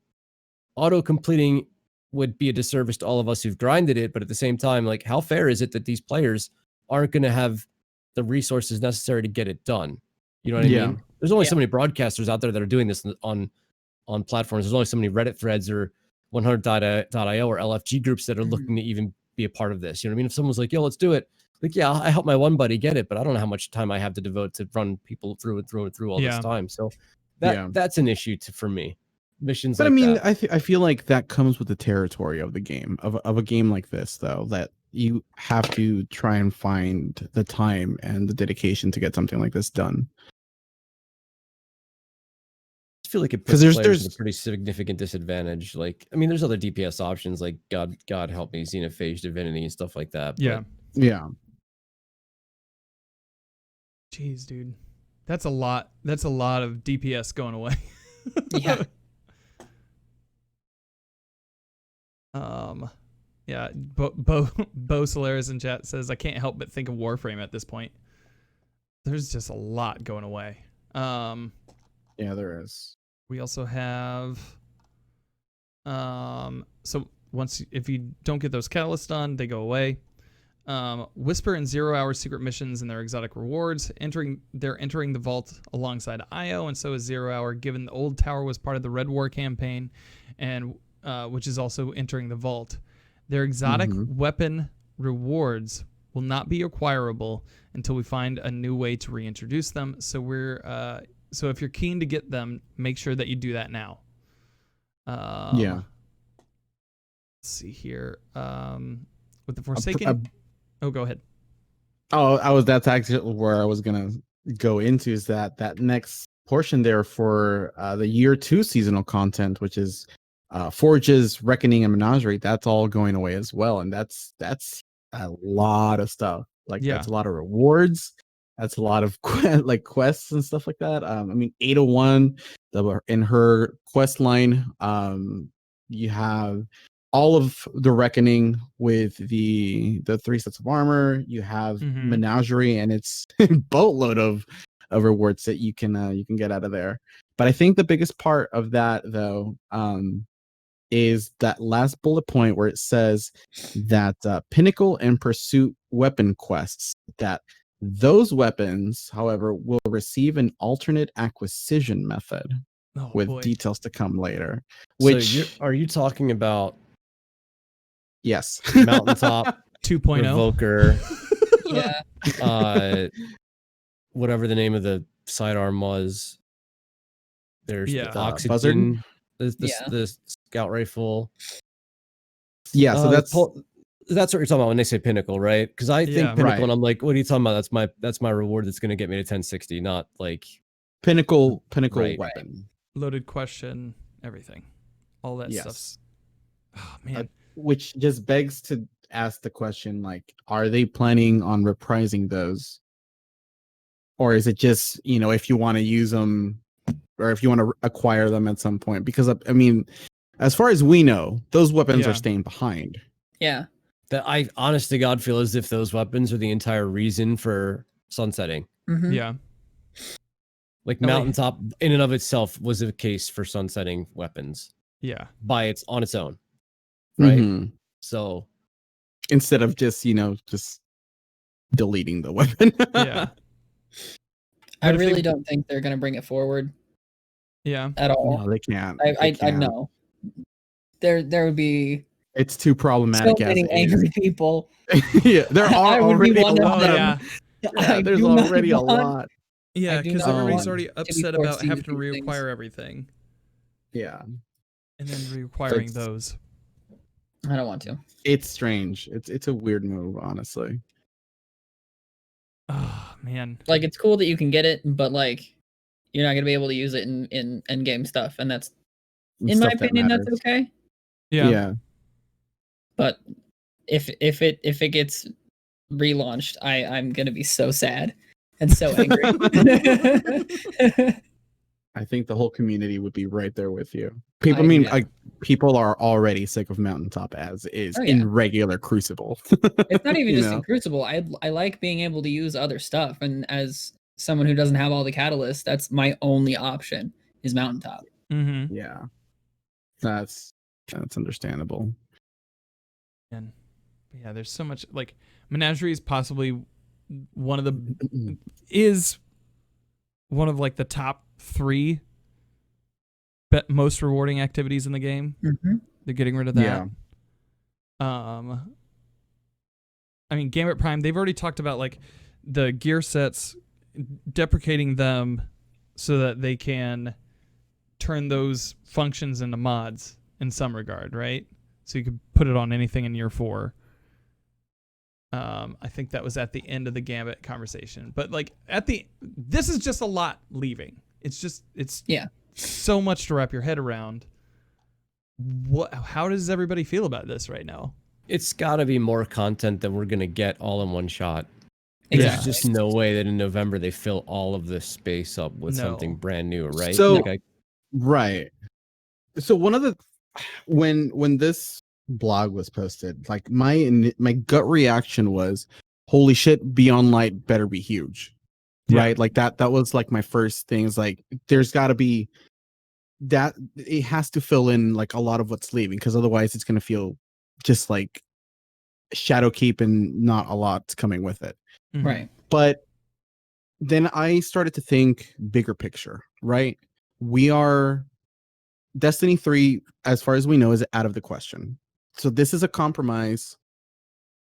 auto completing would be a disservice to all of us who've grinded it. But at the same time, like, how fair is it that these players aren't going to have the resources necessary to get it done? You know what I mean? There's only so many broadcasters out there that are doing this on platforms. There's only so many Reddit threads or 100.io or LFG groups that are looking to even be a part of this. You know what I mean? If someone's like, yo, let's do it. Like, yeah, I help my one buddy get it, but I don't know how much time I have to devote to run people through all this time. So that's an issue for me. Missions, but like I mean, I feel like that comes with the territory of the game of a game like this, though, that you have to try and find the time and the dedication to get something like this done. I feel like it puts players at a pretty significant disadvantage. Like, I mean, there's other DPS options like God help me, Xenophage Divinity and stuff like that. Yeah. Jeez, dude, that's a lot. That's a lot of DPS going away. Yeah. Bo Solaris in chat says, I can't help but think of Warframe at this point. There's just a lot going away. Yeah, there is. We also have so if you don't get those catalysts done, they go away. Whisper and 0 hour secret missions and their exotic rewards. They're entering the vault alongside IO, and so is 0 hour, given the old tower was part of the Red War campaign, and which is also entering the vault. Their exotic weapon rewards will not be acquirable until we find a new way to reintroduce them. So so if you're keen to get them, make sure that you do that now. Let's see here. With the Forsaken. Go ahead. That's actually where I was gonna go into, is that next portion there for the year 2 seasonal content, which is Forge's Reckoning and Menagerie. That's all going away as well, and that's a lot of stuff. Like, that's a lot of rewards. That's a lot of quests and stuff like that. I mean, 801 in her quest line, you have all of the Reckoning with the 3 sets of armor. You have Menagerie, and it's boatload of rewards that you can get out of there. But I think the biggest part of that, though, is that last bullet point where it says that Pinnacle and Pursuit weapon quests, that those weapons, however, will receive an alternate acquisition method with details to come later. Which are you talking about? Yes. Mountaintop 2.0 Revoker. Yeah. Whatever the name of the sidearm was. There's the Oxygen, Buzzard? the scout rifle. Yeah, so that's That's what you're talking about when they say pinnacle, right? Because I think Yeah. pinnacle, Right. and I'm like, what are you talking about? That's my reward. That's gonna get me to 1060, not like Pinnacle Right. weapon. Loaded question, everything. All that Yes. stuff's. Oh, man. Which just begs to ask the question, like, are they planning on reprising those? Or is it just, if you want to use them or if you want to acquire them at some point? Because, I mean, as far as we know, those weapons Yeah. are staying behind. Yeah. that. I honest to God feel as if those weapons are the entire reason for sunsetting. Mm-hmm. Yeah. Like Elleigh. Mountaintop in and of itself was a case for sunsetting weapons Yeah. on its own. Right. Mhm. So Instead of just, just deleting the weapon. Yeah. I But if they- really don't think they're gonna bring it forward Yeah. at all. No, they can't. I They can't. know. There would be It's too so problematic as many it angry people. is. Yeah, there I are would be already a one of lot. Oh, them. yeah. Yeah, there's do not already a want- lot. Yeah, do because not everybody's want already to be upset forced about to having to use these things. reacquire everything Yeah. and then reacquiring It's- those. I don't want to. It's strange. It's a weird move, honestly. Oh, man. Like, it's cool that you can get it, but like, you're not gonna be able to use it in end game stuff, and that's, in my Stuff that opinion, that's matters. okay. Yeah. But if it gets relaunched, I'm gonna be so sad and so angry. I think the whole community would be right there with you. People, I- I mean, yeah. like, people are already sick of Mountaintop as is Oh, yeah. in regular Crucible. It's not even You just know? in Crucible. I like being able to use other stuff, and as someone who doesn't have all the catalysts, that's my only option is Mountaintop. Mm-hmm. Yeah, that's understandable. And yeah, there's so much, like, Menagerie is possibly one of the like the top 3 most rewarding activities in the game. Mm-hmm. They're getting rid of that. Yeah. I mean, Gambit Prime, they've already talked about like the gear sets, deprecating them so that they can turn those functions into mods in some regard, right? So you could put it on anything in year 4. I think that was at the end of the Gambit conversation. But like this is just a lot leaving. It's Yeah. so much to wrap your head around. How does everybody feel about this right now? it's got to be more content than we're gonna get all in one shot. Yeah. There's just no way that in November they fill all of this space up with No. something brand new, right? So- Like, Right. So one of the when this blog was posted, like my gut reaction was, holy shit, Beyond Light better be huge. Yeah. Right? Like that was like my first thing. Is like there's got to be that, it has to fill in like a lot of what's leaving, because otherwise it's going to feel just like Shadowkeep and not a lot coming with it. Mhm. Right. But then I started to think bigger picture, right? Destiny 3, as far as we know, is out of the question. So this is a compromise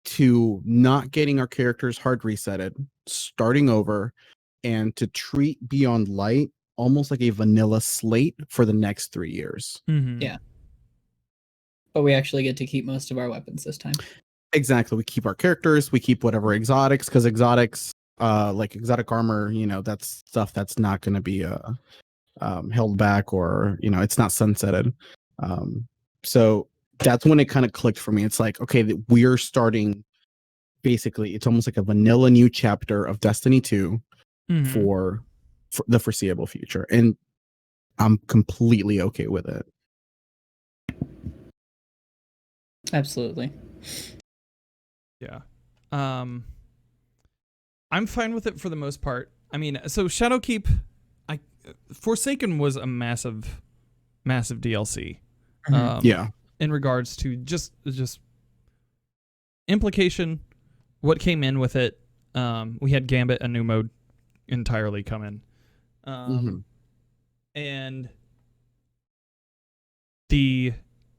to not getting our characters hard resetted, starting over, and to treat Beyond Light almost like a vanilla slate for the next 3 years. Mhm. Yeah. But we actually get to keep most of our weapons this time. Exactly. We keep our characters, we keep whatever exotics, because exotics, like exotic armor, that's stuff that's not going to be held back, or it's not sunsetted. So that's when it kind of clicked for me. It's like, okay, that we're starting, basically it's almost like a vanilla new chapter of Destiny 2 Mhm. for the foreseeable future, and I'm completely okay with it. Absolutely. Yeah. I'm fine with it for the most part. I mean, so Shadowkeep, Forsaken was a massive DLC. Mhm. Yeah. In regards to just implication, what came in with it. We had Gambit, a new mode entirely come in. Mhm. And the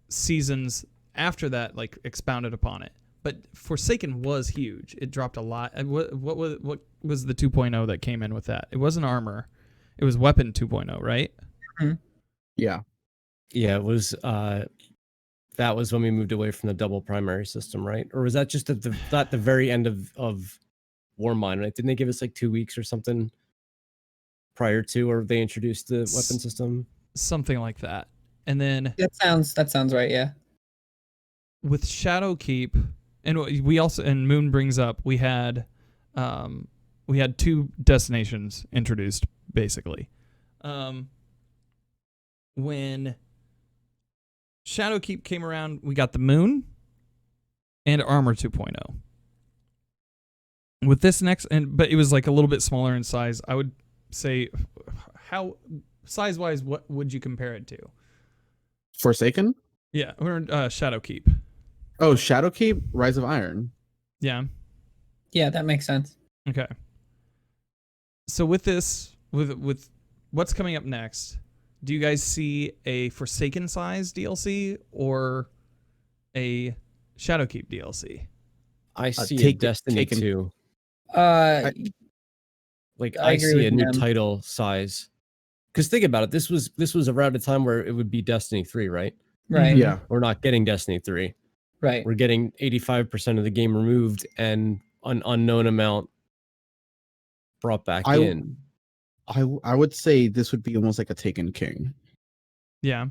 seasons after that like expounded upon it. But Forsaken was huge. It dropped a lot. What was the 2.0 that came in with that? It wasn't armor. It was weapon 2.0, right? Yeah. yeah, it was that was when we moved away from the double primary system, right? Or was that just at the very end of Warmind? Right? Didn't they give us like 2 weeks or something prior to, or they introduced the weapon system? Something like that. And then That sounds right. Yeah. with Shadowkeep, and we also, and Moon brings up, we had 2 destinations introduced basically. When Shadowkeep came around, we got the Moon and Armor 2.0. With this next, but it was like a little bit smaller in size. I would say, how size-wise, what would you compare it to? Forsaken? Yeah, or Shadowkeep. Oh, Shadowkeep, Rise of Iron. Yeah. Yeah, that makes sense. Okay. So with this, with what's coming up next, do you guys see a Forsaken size DLC or a Shadowkeep DLC? I see a Destiny 2. I Like I I agree see with a new them. title size. Because think about it, this was around a time where it would be Destiny 3, right? right. Yeah. We're not getting Destiny 3. Right. We're getting 85% of the game removed and an unknown amount brought back in. I would say this would be almost like a Taken King Yeah.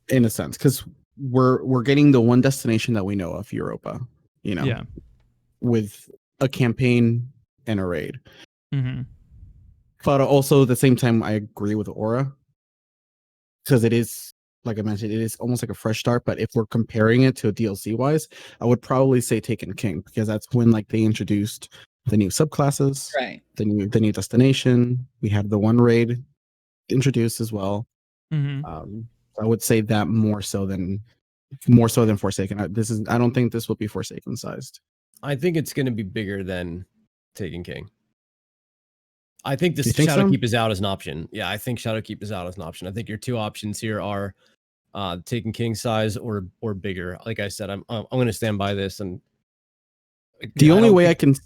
in a sense, because we're getting the one destination that we know of, Europa, you know, Yeah. with a campaign and a raid. Mm-hmm. But also at the same time, I agree with Aura, because it is, like I mentioned, it is almost like a fresh start. But if we're comparing it to a DLC wise, I would probably say Taken King, because that's when like they introduced the new subclasses, Right. the new destination. We had the one raid introduced as well. Mm-hmm. I would say that more so than Forsaken. I don't think this will be Forsaken sized. I think it's going to be bigger than Taken King. I think this You think so? Shadowkeep is out as an option. Yeah, I think Shadowkeep is out as an option. I think your 2 options here are Taken King size or bigger. Like I said, I'm going to stand by this. And The only way I could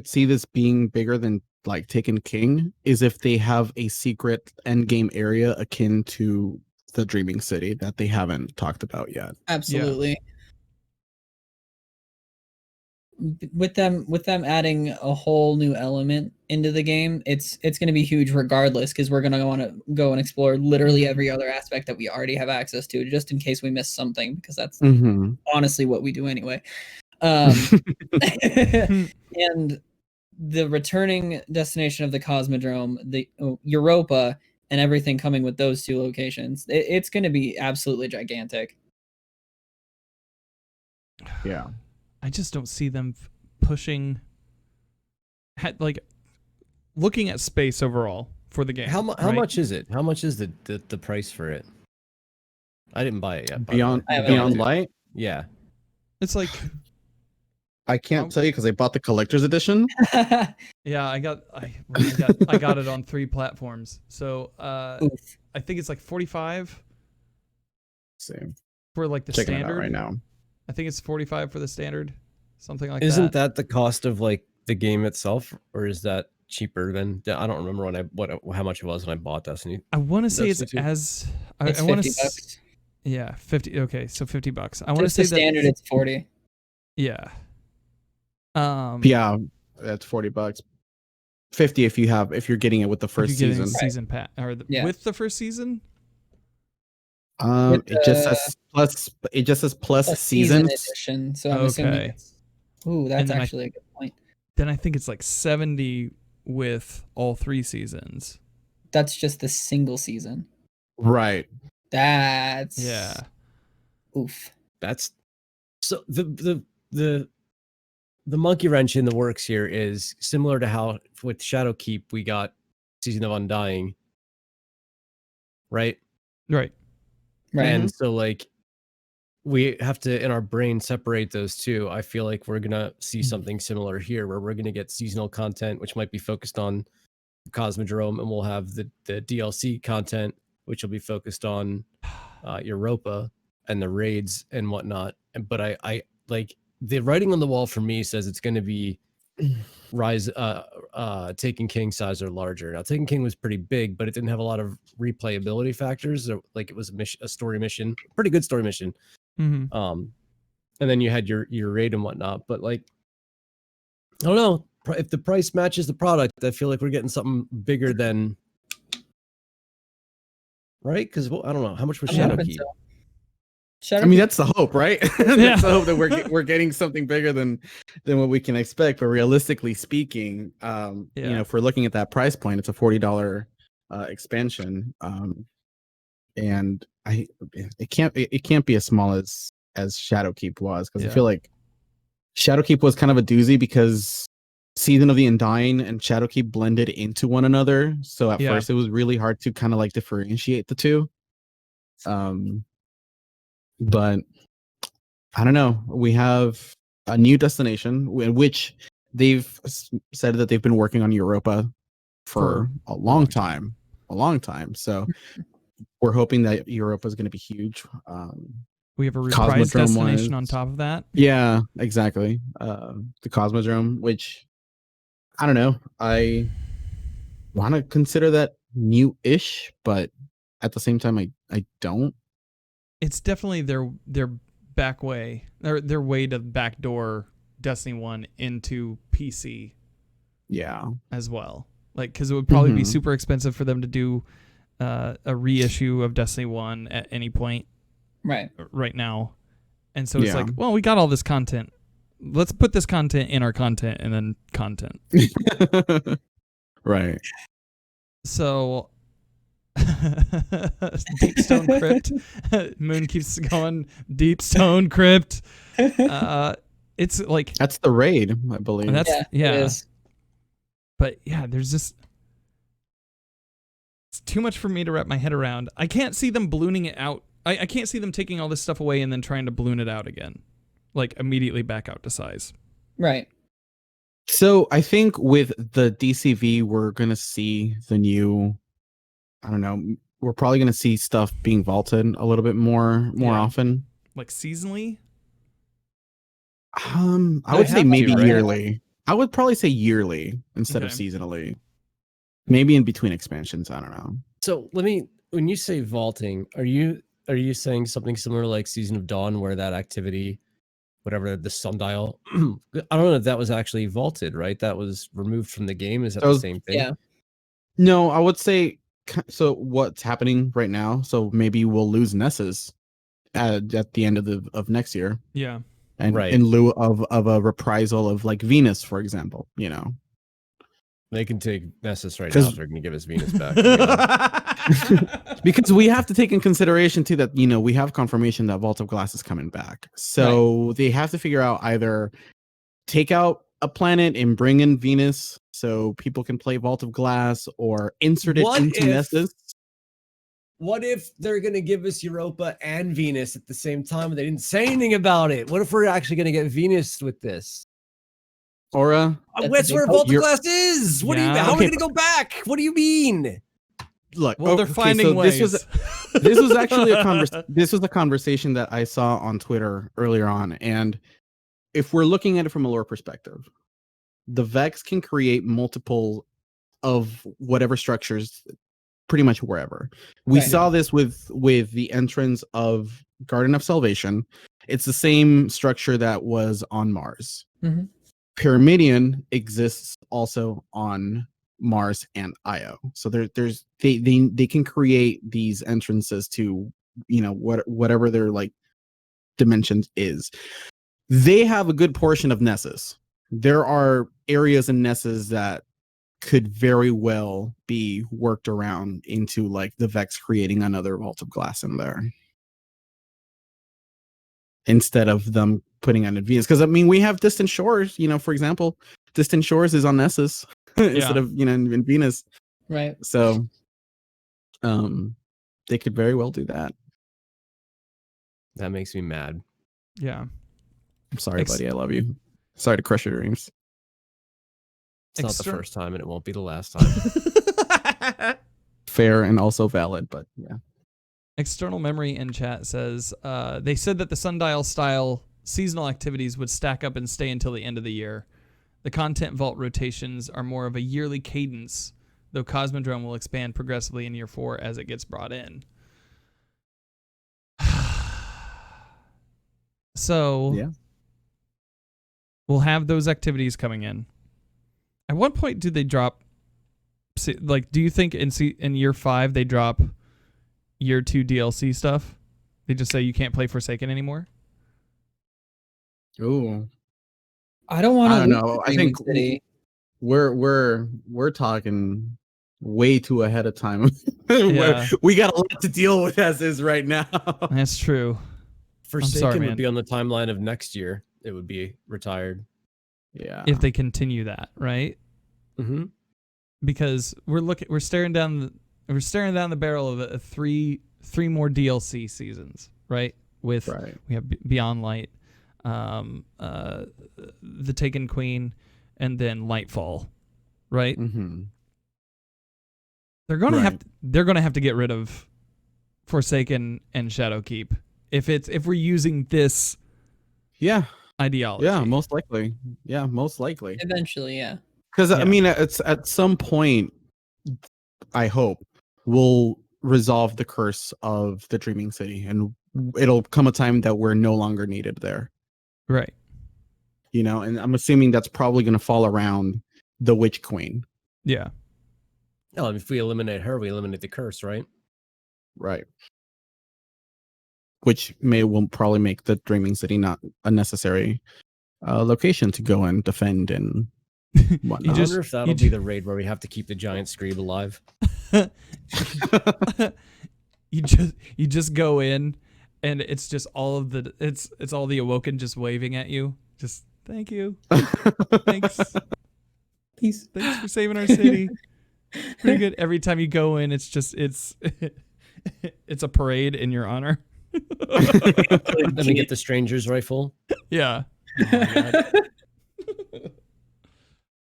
see this being bigger than like Taken King is if they have a secret end game area akin to the Dreaming City that they haven't talked about yet. Absolutely. With them adding a whole new element into the game, it's going to be huge regardless, because we're going to want to go and explore literally every other aspect that we already have access to, just in case we miss something, because that's honestly what we do anyway. And the returning destination of the Cosmodrome, the Europa, and everything coming with those 2 locations, it's going to be absolutely gigantic. Yeah. I just don't see them pushing, like, looking at space overall for the game. How right? much is it? How much is the price for it? I didn't buy it yet. Beyond I haven't either. Light? Yeah. It's like, I can't tell you because I bought the collector's edition. yeah, I got it on 3 platforms. So I think it's like 45 Same. for like the Checking it out standard right now. I think it's 45 for the standard, something like Isn't that. that the cost of like the game itself, or is that cheaper than? I don't remember how much it was when I bought Destiny. I want to say it's Destiny 2? as It's I want $50. Yeah, 50. Okay, so $50. I want to Just say the standard, it's 40. Yeah. Yeah, that's $40. 50 if you're getting it with the first season. Season pass or with the first season. With It just says plus. It just says plus season seasons. edition. So I'm assuming it's. Ooh, that's actually a good point. Then I think it's like 70 with all 3 seasons. That's just the single season. Right. That's oof. That's so the monkey wrench in the works here is similar to how with Shadowkeep we got Season of Undying, right? Right. And so like we have to in our brain separate those 2. I feel like we're gonna see something similar here, where we're gonna get seasonal content which might be focused on the Cosmodrome, and we'll have the DLC content which will be focused on Europa and the raids and whatnot. But I like the writing on the wall for me says it's going to be Rise Taken King size or larger. Now, Taken King was pretty big, but it didn't have a lot of replayability factors. Like it was a story mission, pretty good story mission. Mm-hmm. And then you had your raid and whatnot. But like, I don't know if the price matches the product. I feel like we're getting something bigger than, right? Because I don't know how much was I'm hoping Shadowkeep. so. I mean, that's the hope, right? Yeah. That's the hope that we're getting something bigger than what we can expect. But realistically speaking, if we're looking at that price point, it's a $40 expansion, and it can't be as small as Shadowkeep was, because I feel like Shadowkeep was kind of a doozy because Season of the Undying and Shadowkeep blended into one another. So at first, it was really hard to kind of like differentiate the two. But I don't know. We have a new destination in which they've said that they've been working on Europa for a long time. So we're hoping that Europa is going to be huge. We have a reprise Cosmodrome destination on top of that. Yeah, exactly. The Cosmodrome, which I don't know. I want to consider that new-ish, but at the same time, I don't. It's definitely their back way, their way to backdoor Destiny 1 into PC. Yeah. As well. Like, because it would probably be super expensive for them to do a reissue of Destiny 1 at any point right now. And so it's like, well, we got all this content. Let's put this content in our content and then content. Right. So Deep Stone Crypt. Moon keeps going. Deep Stone Crypt. It's like that's the raid, I believe. That's It is. But yeah, there's just it's too much for me to wrap my head around. I can't see them ballooning it out. I can't see them taking all this stuff away and then trying to balloon it out again, like immediately back out to size. Right. So I think with the DCV, we're gonna see the new. I don't know. We're probably going to see stuff being vaulted a little bit more often. Like seasonally? I would say maybe yearly. I would probably say yearly instead of seasonally. Maybe in between expansions. I don't know. So when you say vaulting, are you saying something similar like Season of Dawn, where that activity, whatever the sundial, I don't know if that was actually vaulted, right? That was removed from the game. Is that the same thing? Yeah. No, I would say. So what's happening right now? So maybe we'll lose Nessus at the end of next year. Yeah, and in lieu of a reprisal of like Venus, for example. They can take Nessus right now if they're going to give us Venus back. Because we have to take in consideration too that we have confirmation that Vault of Glass is coming back. So they have to figure out either take out a planet and bring in Venus so people can play Vault of Glass, or insert it into Nessus. What if they're going to give us Europa and Venus at the same time and they didn't say anything about it? What if we're actually going to get Venus with this? Aura? That's where Vault of Glass is. What do you mean? How are we going to go back? What do you mean? Look, they're finding ways. This was actually a conversation that I saw on Twitter earlier on, and if we're looking at it from a lore perspective, the Vex can create multiple of whatever structures pretty much wherever. We saw this with the entrance of Garden of Salvation. It's the same structure that was on Mars. Mm-hmm. Pyramidion exists also on Mars and Io. So they can create these entrances to whatever their like dimensions is. They have a good portion of Nessus. There are areas in Nessus that could very well be worked around into like the Vex creating another Vault of Glass in there, instead of them putting on Venus. Because I mean, we have Distant Shores. For example, Distant Shores is on Nessus instead of in Venus. Right. So, they could very well do that. That makes me mad. Yeah. I'm sorry, buddy. I love you. Sorry to crush your dreams. It's not the first time, and it won't be the last time. Fair and also valid, but yeah. External Memory in chat says, they said that the Sundial style seasonal activities would stack up and stay until the end of the year. The content vault rotations are more of a yearly cadence, though Cosmodrome will expand progressively in year 4 as it gets brought in. So Yeah. we'll have those activities coming in. At what point do they drop? Like, do you think in year 5 they drop year 2 DLC stuff? They just say you can't play Forsaken anymore? Ooh. I don't want to. I don't know. I think City. we're talking way too ahead of time. Yeah. We got a lot to deal with as is right now. That's true. Forsaken sorry, man. would be on the timeline of next year. It would be retired. Yeah. If they continue that, right? Mm-hmm. Because we're staring down the barrel of three more DLC seasons, right? With Right. we have Beyond Light, The Taken Queen, and then Lightfall, right? Mm-hmm. They're gonna Right. have to get rid of Forsaken and Shadowkeep if we're using this Yeah. ideology. Yeah. Most likely. Yeah. Most likely. Eventually, yeah. Because Yeah. I mean, it's at some point, I hope we'll resolve the curse of the Dreaming City, and it'll come a time that we're no longer needed there. Right. You know, and I'm assuming that's probably going to fall around the Witch Queen. Yeah. No, if we eliminate her, we eliminate the curse, right? Right. Which will probably make the Dreaming City not a necessary location to go and defend and whatnot. I wonder if that'll be the raid where we have to keep the giant Screeb alive. you just go in and it's just all of it's all the Awoken just waving at you. Just thank you. Thanks. Peace. Thanks for saving our city. Pretty good. Every time you go in, it's a parade in your honor. Then we get the stranger's rifle. Yeah. Oh my God.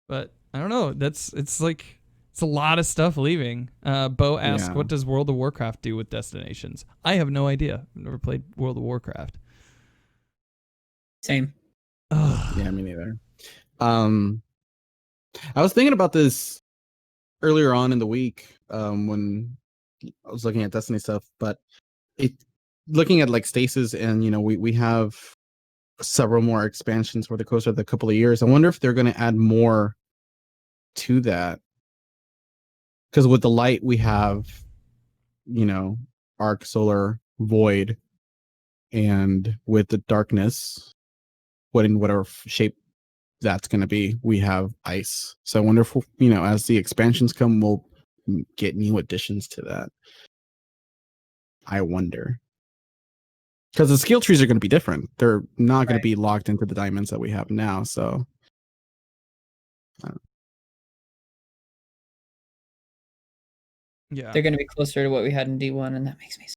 But I don't know. It's a lot of stuff leaving. Bo asked, Yeah. "What does World of Warcraft do with destinations?" I have no idea. I've never played World of Warcraft. Same. Ugh. Yeah, me neither. I was thinking about this earlier on in the week when I was looking at Destiny stuff, but looking at like Stasis, and we have several more expansions for the course of the couple of years. I wonder if they're going to add more to that, because with the light we have, Arc, Solar, Void, and with the darkness, whatever shape that's going to be, we have Ice. So I wonder if as the expansions come, we'll get new additions to that. I wonder, because the skill trees are going to be different. They're not going to be locked into the diamonds that we have now. So Yeah. They're going to be closer to what we had in D1, and that makes me sad.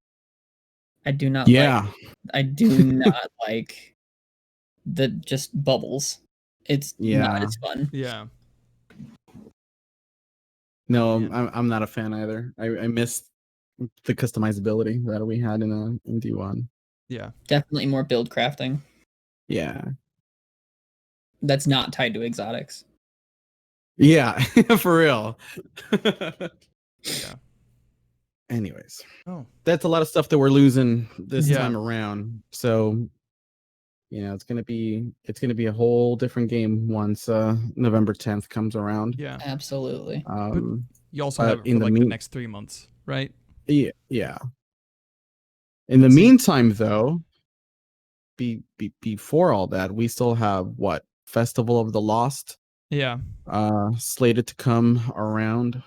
I do not I do not like the just bubbles. It's not as fun. Yeah. No, Yeah. I'm not a fan either. I missed the customizability that we had in D1. Yeah. Definitely more build crafting. Yeah. That's not tied to exotics. Yeah, for real. Yeah. Anyways, Oh. that's a lot of stuff that we're losing this Yeah. time around. So, it's gonna be a whole different game once November 10th comes around. Yeah. Absolutely. You also have it in for the like the next 3 months, right? Yeah. In the meantime, though, before all that, we still have Festival of the Lost Yeah. slated to come around.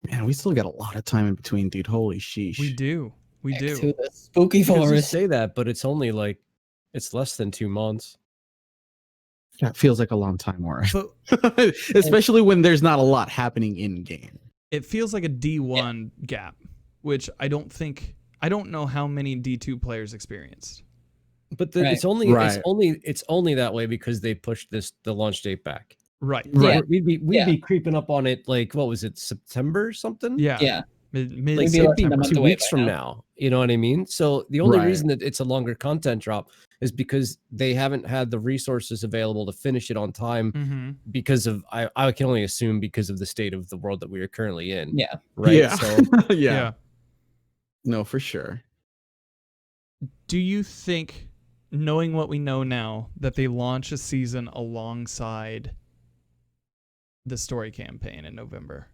Man, we still got a lot of time in between, dude. Holy sheesh. We do. We Back do. to the spooky You can just forest. say that, but it's only it's less than 2 months. That feels like a long time, Warren. But Especially when there's not a lot happening in game. it feels like a D1 gap, which I don't know how many D2 players experienced. But Right. it's only that way because they pushed the launch date back. Right. Yeah. We'd be creeping up on it what was it, September something? Yeah. Yeah. Mid Like Maybe it'd less be than a month 2 away weeks by from now. now. You know what I mean? So the only Right. reason that it's a longer content drop is because they haven't had the resources available to finish it on time Mm-hmm. because of I can only assume because of the state of the world that we are currently in. Yeah. Right. Yeah. So yeah. No, for sure. Do you think, knowing what we know now, that they launch a season alongside the story campaign in November?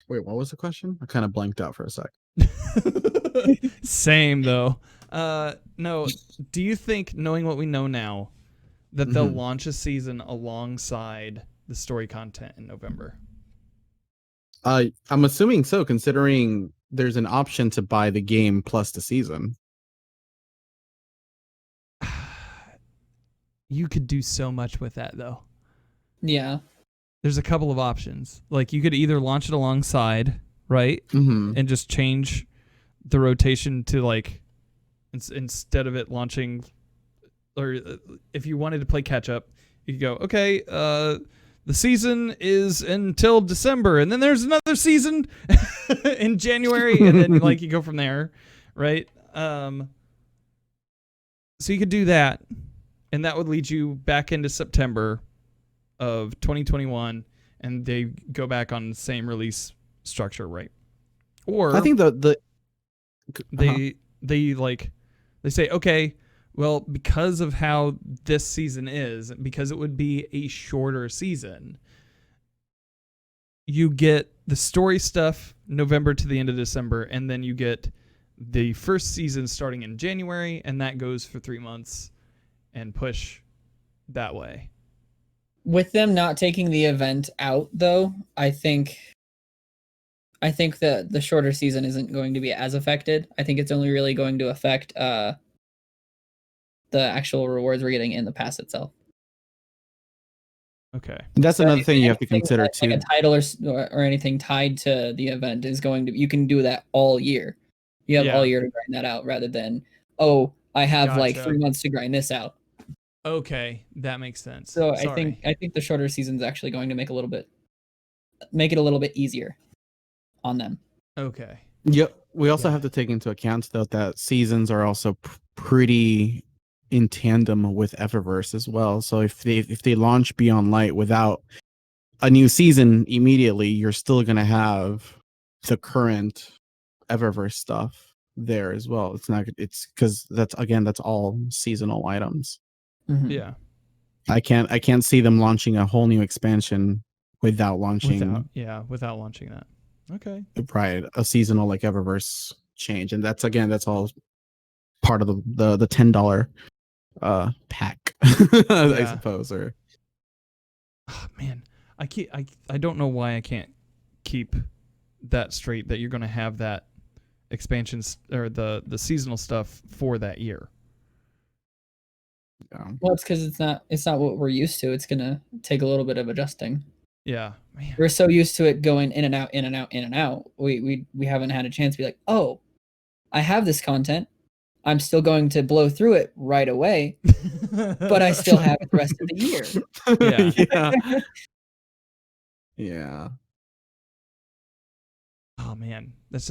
Wait, what was the question? I kind of blanked out for a sec. Same though. No. Do you think, knowing what we know now, that they'll Mhm. launch a season alongside the story content in November? I'm assuming so, considering there's an option to buy the game plus the season. You could do so much with that though. Yeah. There's a couple of options. Like, you could either launch it alongside, right? Mm-hmm. And just change the rotation to, like, instead of it launching, or if you wanted to play catch up, you could go, okay, the season is until December, and then there's another season in January, and then like you go from there, right? So you could do that, and that would lead you back into September of 2021, and they go back on the same release structure, right? Or I think the they say, okay, well, because of how this season is, because it would be a shorter season, you get the story stuff November to the end of December, and then you get the first season starting in January, and that goes for 3 months and push that way. With them not taking the event out, though, I think that the shorter season isn't going to be as affected. I think it's only really going to affect the actual rewards we're getting in the pass itself. Okay. that's So another thing you have to anything consider like too. a title or anything tied to the event is going to, you can do that all year. You have all Yeah. year to grind that out rather than, oh, I have like Gotcha. 3 months to grind this out. Okay, that makes sense. So Sorry. I think the shorter season is actually going to make it a little bit easier on them. Okay. Yep. We also Yeah. have to take into account though that seasons are also pretty in tandem with Eververse as well. So if they launch Beyond Light without a new season immediately, you're still gonna have the current Eververse stuff there as well. It's because that's all seasonal items. Mhm. Yeah. I can't see them launching a whole new expansion without launching Without launching that. Okay. right a seasonal like Eververse change, and that's all part of the $10 pack, I Yeah. suppose. Or Oh, man, I don't know why I can't keep that straight, that you're going to have that expansions or the seasonal stuff for that year. Well, it's because it's not what we're used to. It's gonna take a little bit of adjusting. Yeah, man. We're so used to it going in and out, in and out, in and out. We haven't had a chance to be like, oh, I have this content. I'm still going to blow through it right away, but I still have the rest of the year. Yeah. yeah. Oh man, that's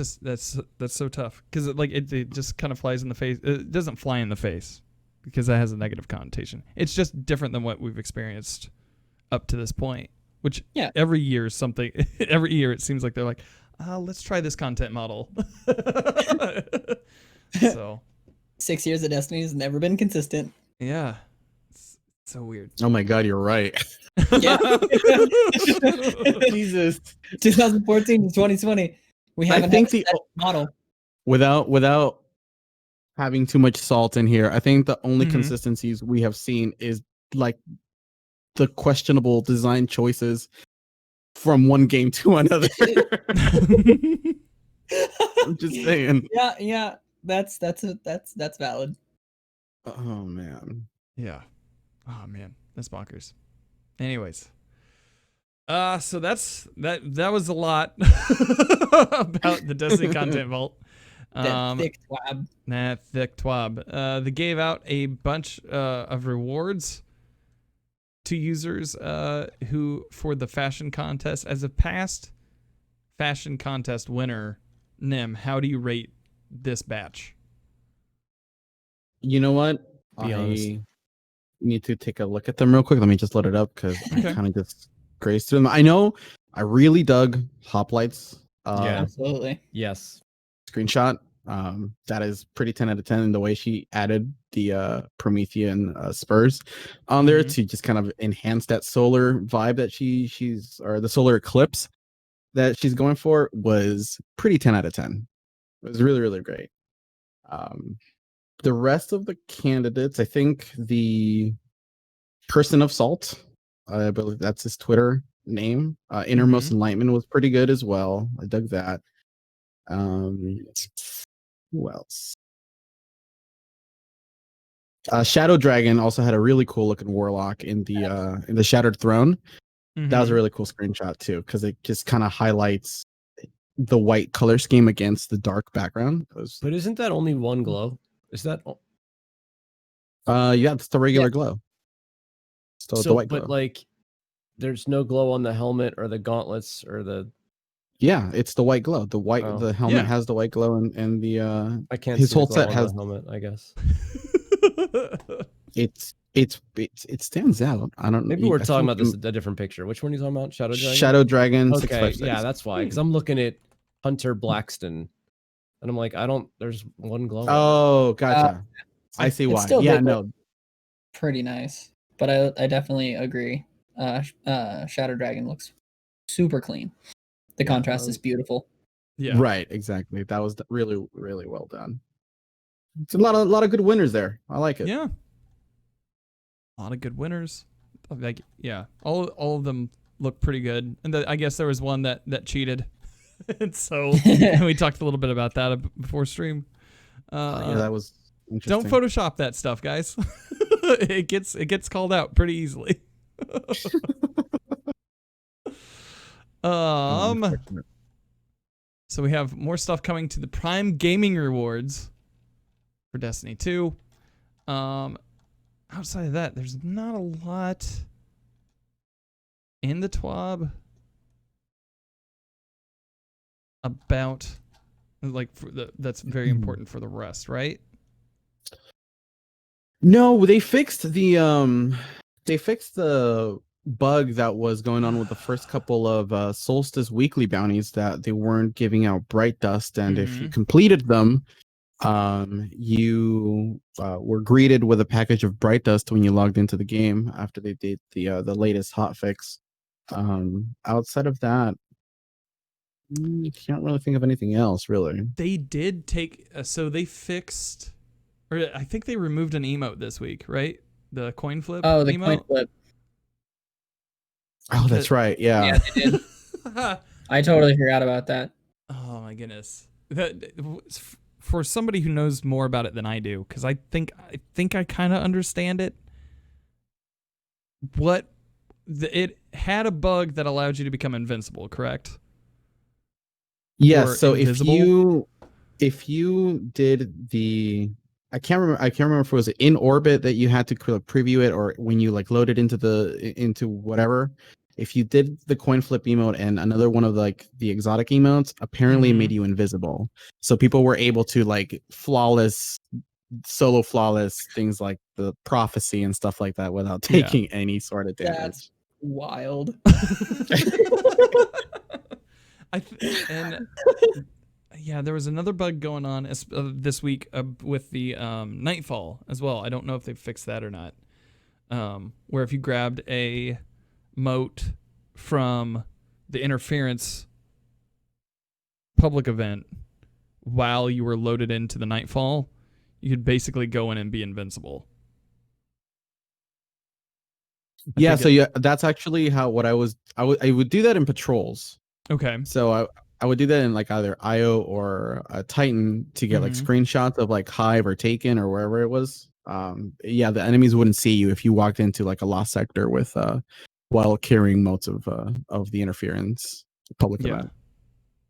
so tough, because it just kind of flies in the face. It doesn't fly in the face because that has a negative connotation. It's just different than what we've experienced up to this point. Which every year is something. Every year it seems like they're like, let's try this content model. So 6 years of Destiny has never been consistent. yeah, it's so weird. Oh my god, you're right. Yeah. Jesus. 2014 to 2020. We haven't think had a model. Without having too much salt in here, I think the only Mhm. consistencies we have seen is like the questionable design choices from one game to another. I'm just saying. Yeah. That's valid. Oh man. Yeah. Oh man, that's bonkers. Anyways. So that was a lot about the Destiny content vault. That thick twab. That thick twab. They gave out a bunch of rewards to users who, for the fashion contest. As a past fashion contest winner, Nim, how do you rate this batch? You know what? Be honest. I need to take a look at them real quick. Let me just load it up because I Okay. kind of just grazed through them. I know I really dug Hoplites Yeah. Absolutely. Yes. screenshot. That is pretty 10 out of 10 in the way she added the Promethean spurs on there Mhm. to just kind of enhance that solar vibe that she's or the solar eclipse that she's going for was pretty 10 out of 10. It was really, really great. The rest of the candidates, I think the Person of Salt, I believe that's his Twitter name. Innermost Mhm. Enlightenment was pretty good as well. I dug that. Who else? Shadow Dragon also had a really cool looking warlock in the Shattered Throne. That was a Mhm. really cool screenshot too, because it just kind of highlights the white color scheme against the dark background. It was, But isn't that only one glow? Is that yeah, it's the regular glow. Still the white glow. But like, there's no glow on the helmet or the gauntlets or the. Yeah, it's the white glow. Oh. The helmet Yeah. has the white glow, and the I can't his see the whole glow set on has the helmet, I guess. it stands out. I don't. Maybe we're I talking think about this a different picture. Which one are you talking about? Shadow Dragon. Shadow Dragon Okay, 656. yeah, that's why. Because I'm looking at Hunter Blackston, and I'm like, I don't. There's one glow. on it. Oh, gotcha. I see It's why. still Yeah, did look no. pretty nice, but I definitely agree. Shadow Dragon looks super clean. The contrast is beautiful. Yeah. Right, exactly. That was really, really well done. It's a lot of good winners there. I like it. Yeah. A lot of good winners. Like, yeah, all of them look pretty good. And I guess there was one that cheated. And so we talked a little bit about that before stream. Yeah, that was interesting. Don't Photoshop that stuff, guys. It gets called out pretty easily. So we have more stuff coming to the Prime Gaming Rewards for Destiny 2. Outside of that, there's not a lot in the TWAB about like that's very important for the rest, right? No, they fixed the bug that was going on with the first couple of Solstice weekly bounties, that they weren't giving out bright dust, and if you completed them, you were greeted with a package of bright dust when you logged into the game after they did the latest hotfix. Outside of that, can't really think of anything else, really. They did take so they fixed, or I think they removed an emote this week, right? The coin flip. Oh, the emote? coin flip. Oh, that's right. Yeah. Yeah, they did. I totally forgot about that. Oh my goodness. That for somebody who knows more about it than I do, because I think I kind of understand it. It had a bug that allowed you to become invincible, correct? Yes. Or So invisible? if you did the, I can't remember if it was in orbit that you had to preview it, or when you like loaded into whatever. If you did the coin flip emote and another one of like the exotic emotes, apparently it made you invisible. So people were able to like solo flawless things like the prophecy and stuff like that without taking any sort of damage. That's wild. Yeah, there was another bug going on this week with the Nightfall as well. I don't know if they fixed that or not. Where if you grabbed a mote from the Interference public event while you were loaded into the Nightfall, you could basically go in and be invincible. Yeah, so yeah, that's actually how I would do that in patrols. Okay. So I would do that in like either IO or Titan to get like screenshots of like Hive or Taken or wherever it was. Yeah, the enemies wouldn't see you if you walked into like a lost sector with while carrying motes of the Interference public event.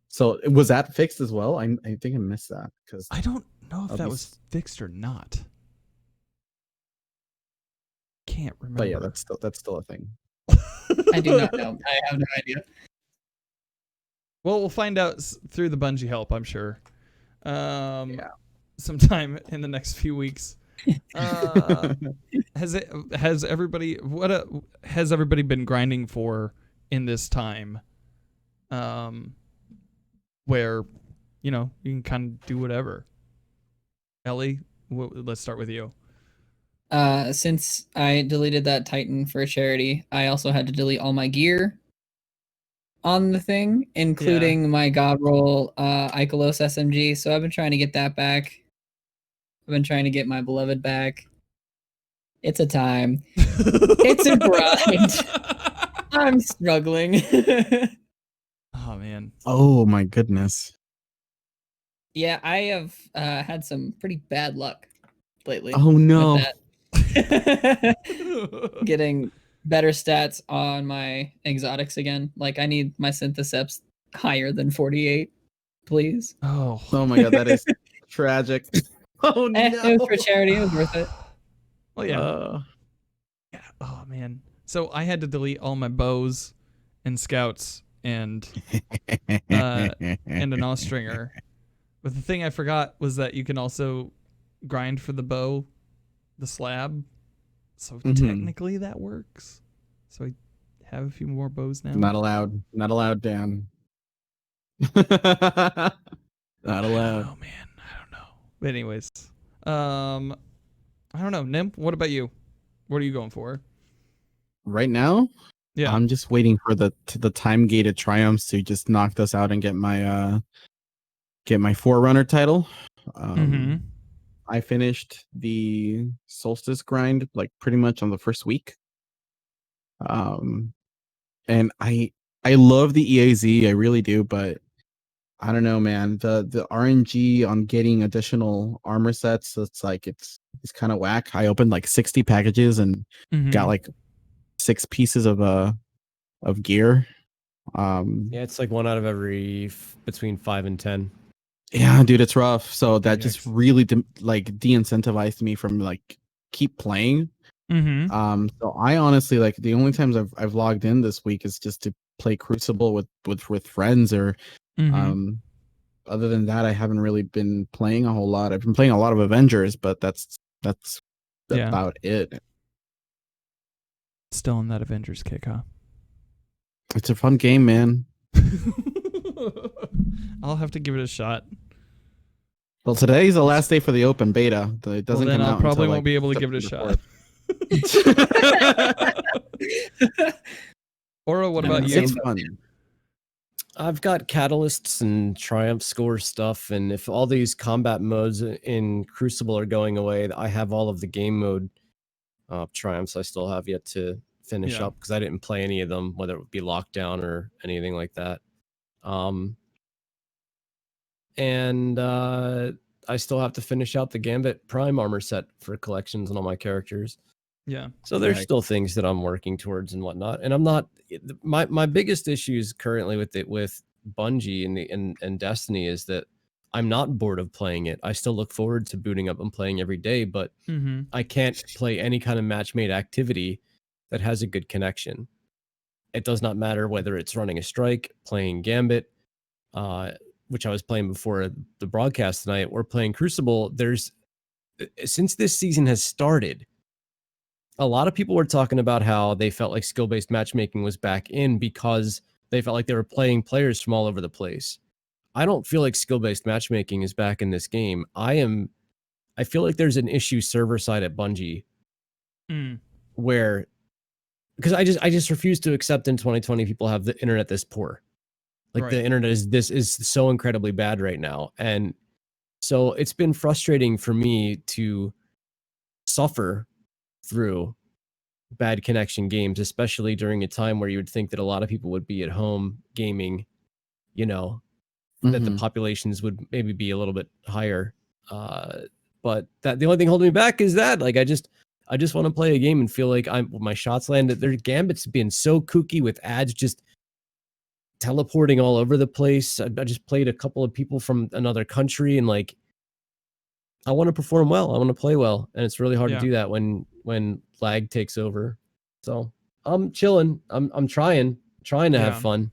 So was that fixed as well? I think I missed that because I don't know if that was fixed or not. Can't remember. But yeah, that's still a thing. I do not know. I have no idea. Well, we'll find out through the Bungie help, I'm sure. sometime in the next few weeks. Has everybody been grinding for in this time? Where you can kind of do whatever. Elleigh, let's start with you. Since I deleted that Titan for charity, I also had to delete all my gear on the thing, including my God Roll Ikelos SMG. So I've been trying to get that back. I've been trying to get my beloved back. It's a time. It's a grind. I'm struggling. Oh man. Oh my goodness. Yeah, I have had some pretty bad luck lately. Oh no. With that. Getting better stats on my exotics again. Like I need my Syntheseps higher than 48, please. Oh my god, that is tragic. Oh no. It was for charity. It was worth it. Well, yeah. Yeah. Oh man. So I had to delete all my bows and scouts and an Austringer. But the thing I forgot was that you can also grind for the bow, the slab. So technically that works. So I have a few more bows now. Not allowed. Not allowed, Dan. Not allowed. Oh man, I don't know. But anyways, I don't know. Nim, what about you? What are you going for? Right now? Yeah. I'm just waiting for the time gated triumphs to just knock us out and get my Forerunner title. I finished the Solstice grind like pretty much on the first week. And I love the EAZ, I really do, but I don't know, man. The RNG on getting additional armor sets, it's kind of whack. I opened like 60 packages and got like 6 pieces of gear. Yeah, it's like one out of every between 5 and 10. Yeah, dude, it's rough. So that just really de-incentivized me from like keep playing. So I honestly like the only times I've logged in this week is just to play Crucible with friends or other than that I haven't really been playing a whole lot. I've been playing a lot of Avengers, but that's about it. Still in that Avengers kick, huh? It's a fun game, man. I'll have to give it a shot. Well, today's the last day for the open beta. It doesn't come out. I probably until, won't be able to give it a shot. Ora, what about you? It's fun. I've got catalysts and triumph score stuff, and if all these combat modes in Crucible are going away, I have all of the game mode triumphs I still have yet to finish up because I didn't play any of them, whether it would be lockdown or anything like that. And I still have to finish out the Gambit Prime armor set for collections and all my characters. Yeah. So there's still things that I'm working towards and whatnot. And I'm not my biggest issues currently with Bungie and Destiny is that I'm not bored of playing it. I still look forward to booting up and playing every day, but I can't play any kind of match-made activity that has a good connection. It does not matter whether it's running a strike, playing Gambit, which I was playing before the broadcast tonight, or playing Crucible. Since this season has started, a lot of people were talking about how they felt like skill-based matchmaking was back in because they felt like they were playing players from all over the place. I don't feel like skill-based matchmaking is back in this game. I feel like there's an issue server side at Bungie where, because I just refuse to accept in 2020 people have the internet this poor. Like the internet is so incredibly bad right now. And so it's been frustrating for me to suffer through bad connection games, especially during a time where you would think that a lot of people would be at home gaming, that the populations would maybe be a little bit higher. But that the only thing holding me back is that I just want to play a game and feel like my shots landed. Their Gambit's being so kooky with ads just teleporting all over the place. I just played a couple of people from another country and I want to perform well. I want to play well. And it's really hard to do that when lag takes over. So I'm chilling. I'm trying to have fun.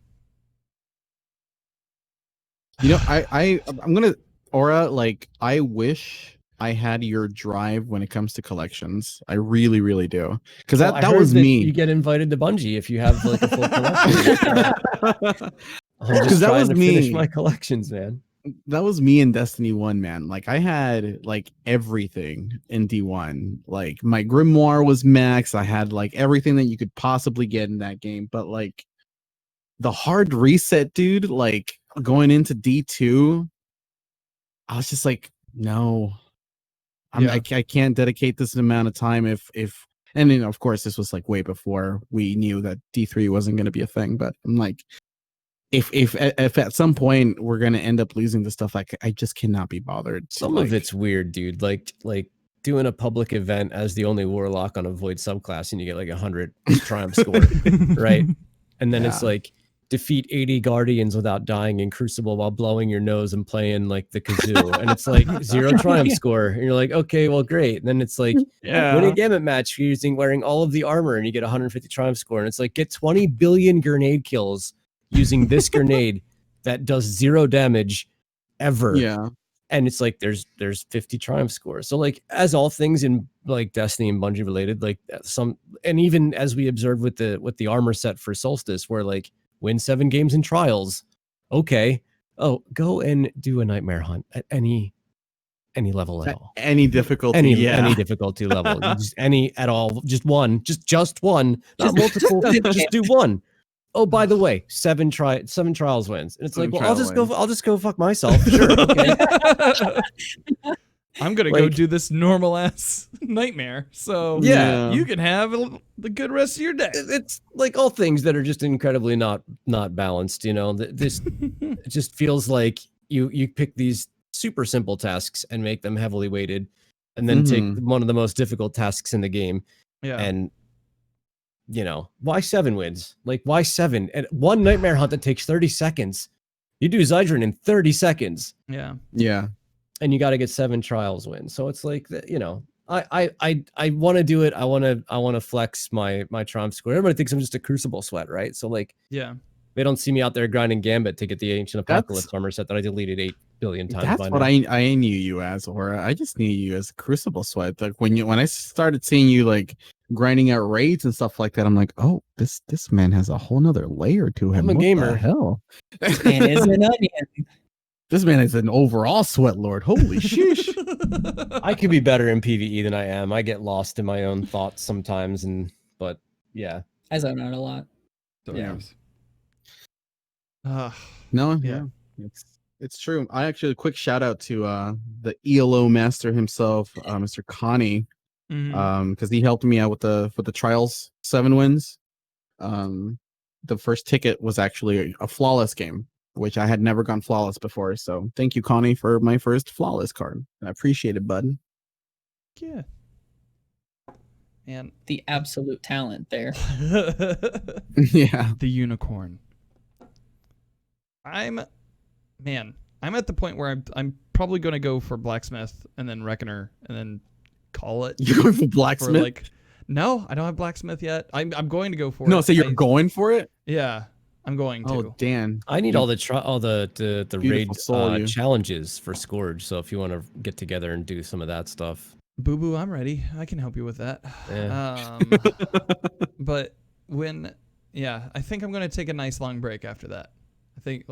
I'm gonna Aura, like, I wish I had your drive when it comes to collections. I really, really do. Because Well, that I heard was that me. You get invited to Bungie if you have like a full collection. I'm just that trying was to finish me. my collections, man. That was me in Destiny 1, man. Like, I had like everything in D1. Like, my grimoire was max. I had like everything that you could possibly get in that game. But like the hard reset, dude, like going into D2, I was just like, no. I can't dedicate this amount of time if and then of course this was like way before we knew that D3 wasn't going to be a thing, but I'm like, if at some point we're going to end up losing the stuff, like I just cannot be bothered to, Some of it's weird, dude. Like doing a public event as the only warlock on a void subclass and you get like 100 triumph score, right? And then it's like defeat 80 guardians without dying in Crucible while blowing your nose and playing like the kazoo, and it's like 0 triumph score, and you're like, okay, well, great. And then it's like win a gamut match wearing all of the armor and you get 150 triumph score, and it's like get 20 billion grenade kills using this grenade that does 0 damage ever. Yeah. And it's like there's 50 triumph scores. So like, as all things in like Destiny and Bungie related, like and even as we observed with the armor set for Solstice, where like win 7 games in trials, okay, oh, go and do a nightmare hunt at any level at all, any difficulty, any difficulty level, just any at all, just one, just one, not multiple, just do one. Oh, by the way, 7 trials wins. And it's like, well, I'll just go fuck myself. Sure, okay. I'm gonna go do this normal ass nightmare. So you can have the good rest of your day. It's like all things that are just incredibly not balanced. You know, this it just feels like you pick these super simple tasks and make them heavily weighted, and then take one of the most difficult tasks in the game. Yeah. And you know, why 7 wins? Like, why 7? And one nightmare hunt that takes 30 seconds. You do Zydron in 30 seconds. Yeah. Yeah. And you got to get 7 trials wins. So it's like, you know, I want to do it. I want to flex my triumph score. Everybody thinks I'm just a Crucible sweat, right? So like, yeah, they don't see me out there grinding Gambit to get the Ancient Apocalypse armor set that I deleted 8 billion times. That's what I knew you as, Aura. I just knew you as a Crucible sweat. Like when I started seeing you like grinding out raids and stuff like that, I'm like, oh, this man has a whole nother layer to him. I'm a gamer. What the hell? Man is an onion. This man is an overall sweat lord. Holy sheesh. I could be better in PvE than I am. I get lost in my own thoughts sometimes, but yeah. I zone out a lot. So yeah. No, yeah. It's true. I actually, a quick shout out to the ELO master himself, Mr. Connie, because he helped me out with the trials 7 wins. The first ticket was actually a flawless game, which I had never gone flawless before. So thank you, Connie, for my first flawless card. I appreciate it, bud. Yeah. And the absolute talent there. Yeah. The unicorn. I'm at the point where I'm probably going to go for Blacksmith and then Reckoner and then call it. You're going for Blacksmith? No, I don't have Blacksmith yet. I'm going to go for it. No, so you're going for it? Yeah, I'm going to. Oh, Dan. I need all the raid challenges for Scourge. So if you want to get together and do some of that stuff. Boo Boo, I'm ready. I can help you with that. Yeah. But I think I'm going to take a nice long break after that. I think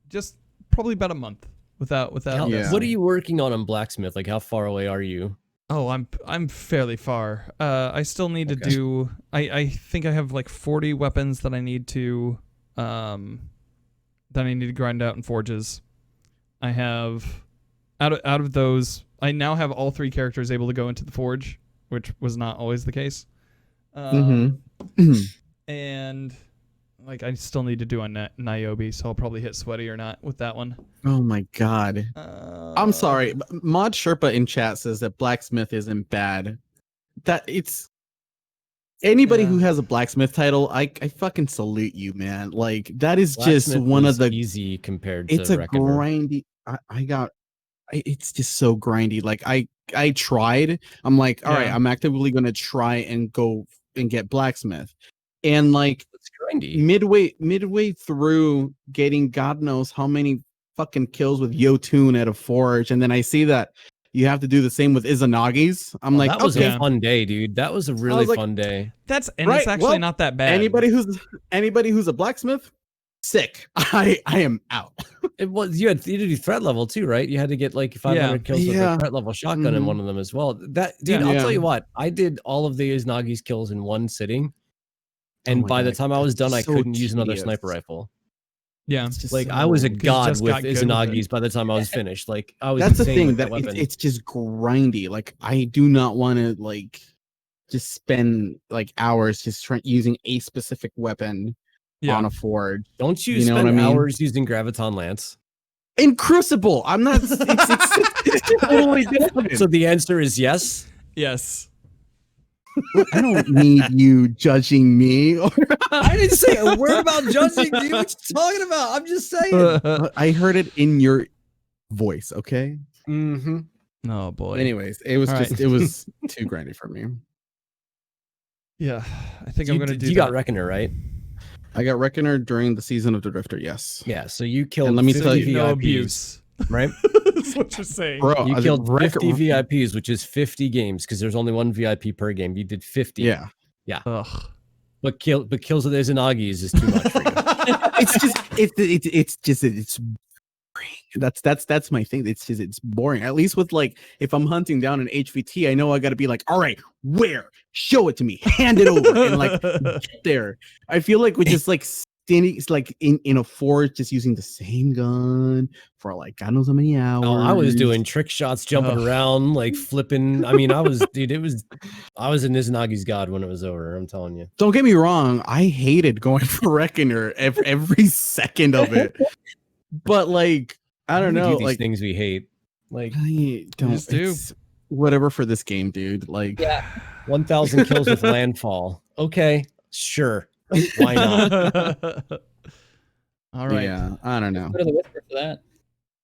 just probably about a month without. What are you working on Blacksmith? Like, how far away are you? Oh, I'm fairly far. I still need to do. I think I have like 40 weapons that I need to grind out in forges. I have out of those. I now have all 3 characters able to go into the forge, which was not always the case. And I still need to do a Niobe, so I'll probably hit sweaty or not with that one. Oh my god. I'm sorry. Mod Sherpa in chat says that Blacksmith isn't bad. That it's anybody who has a Blacksmith title, I fucking salute you, man. Like that is just one of the easy compared to it's a Reckoner. grindy. It's just so grindy. Like I tried. I'm like, all right, I'm actively gonna try and go and get Blacksmith. And like it's grindy. Midway through getting God knows how many fucking kills with Yotun at a forge, and then I see that you have to do the same with Izanagi's. I'm like, that was okay, a fun day, dude. That was a really fun day. It's Right, actually well, not that bad. anybody who's a blacksmith, sick. I am out. It was you did do threat level too, right? You had to get like 500 kills with a threat level shotgun in one of them as well. That dude, I'll tell you what, I did all of the Izanagi's kills in one sitting, and by the time I was done, I couldn't use another sniper rifle. Yeah, like I was a god with got good with Izanagi's by the time I was finished. Like I was. That's the insane thing with that weapon. it's just grindy. Like I do not want to like just spend like hours just using a specific weapon on a forge. Don't you, know spend what I mean? hours using Graviton Lance? In Crucible, I'm not. It's totally different. So the answer is yes. Yes. I don't need you judging me. I didn't say a word about judging, dude. What you talking about? I'm just saying. I heard it in your voice. Okay. Mm-hmm. Oh boy. Anyways, it was it was too grindy for me. Yeah, I think I'm gonna do. You got Reckoner, right? I got Reckoner during the season of the Drifter. Yes. Yeah. So you killed. And let me tell you, no VIPs, abuse. right? That's what you're saying. Bro, You killed 50 VIPs, which is 50 games because there's only one VIP per game. You did 50. Yeah. Ugh. But kills with Izanagi's is too much for you. It's boring. That's my thing. It's boring. At least with like if I'm hunting down an HVT, I know I got to be like, all right, where? Show it to me. Hand it over and like get there. I feel like with just like standing, it's like in a forge, just using the same gun for like God knows how many hours. Oh, I was doing trick shots, jumping around, like flipping. I mean, I was an Izanagi's god when it was over. I'm telling you. Don't get me wrong. I hated going for Reckoner every second of it. But like, I don't know, these like things we hate. Like, I don't do whatever for this game, dude. Like, 1,000 kills with landfall. Okay, sure. Why not? All right. Yeah, I don't know. Go to the Whisper for that.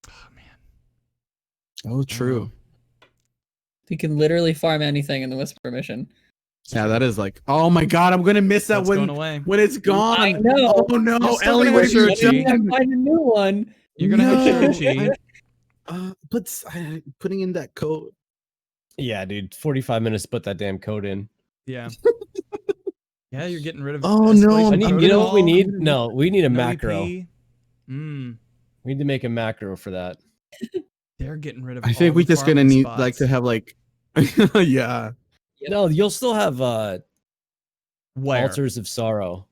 Oh man. Oh, true. You can literally farm anything in the Whisper mission. Yeah, that is like, oh my god, I'm gonna miss that when it's gone. I know. Oh no, Elleigh, Where's your you find a new one. You're gonna have Shuri. But putting in that code. Yeah, dude. 45 minutes to put that damn code in. Yeah. Yeah, you're getting rid of. Oh no! You know what we need? No, we need a macro. We need to make a macro for that. They're getting rid of. I think we're just gonna need like to have like, yeah. No, you'll still have Where? Altars of Sorrow.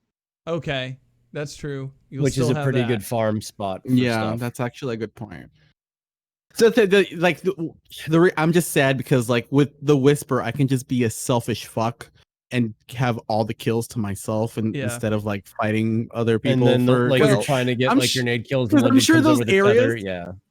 Okay, that's true. Which is a pretty good farm spot. Yeah, that's actually a good point. So I'm just sad because like with the Whisper, I can just be a selfish fuck and have all the kills to myself, and instead of like fighting other people. And then for, you're trying to get like grenade kills. And I'm sure those areas,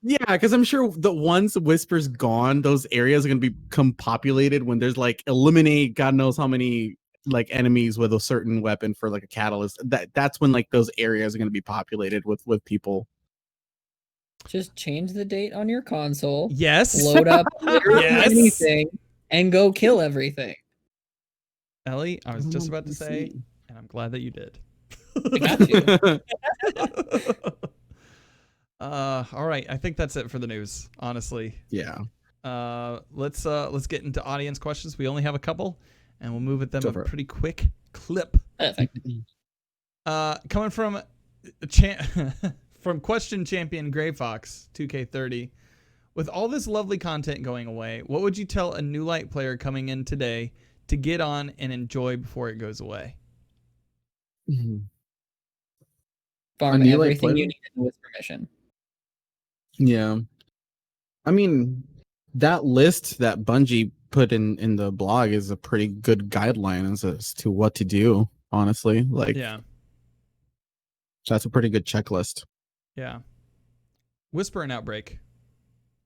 yeah, because I'm sure the once Whisper's gone, those areas are gonna become populated when there's like eliminate God knows how many like enemies with a certain weapon for like a catalyst. That's when like those areas are gonna be populated with people. Just change the date on your console. Yes. Load up anything and go kill everything. Elleigh, I was just about to say, and I'm glad that you did. I got you. All right, I think that's it for the news, honestly. Yeah. Let's get into audience questions. We only have a couple, and we'll move at them a pretty quick clip. Perfect. Coming from from Question Champion Gray Fox 2K30, with all this lovely content going away, what would you tell a new light player coming in today to get on and enjoy before it goes away? Farm everything you need in the Whisper mission. Yeah. I mean, that list that Bungie put in the blog is a pretty good guideline as to what to do, honestly. Like, yeah. That's a pretty good checklist. Yeah. Whisper and Outbreak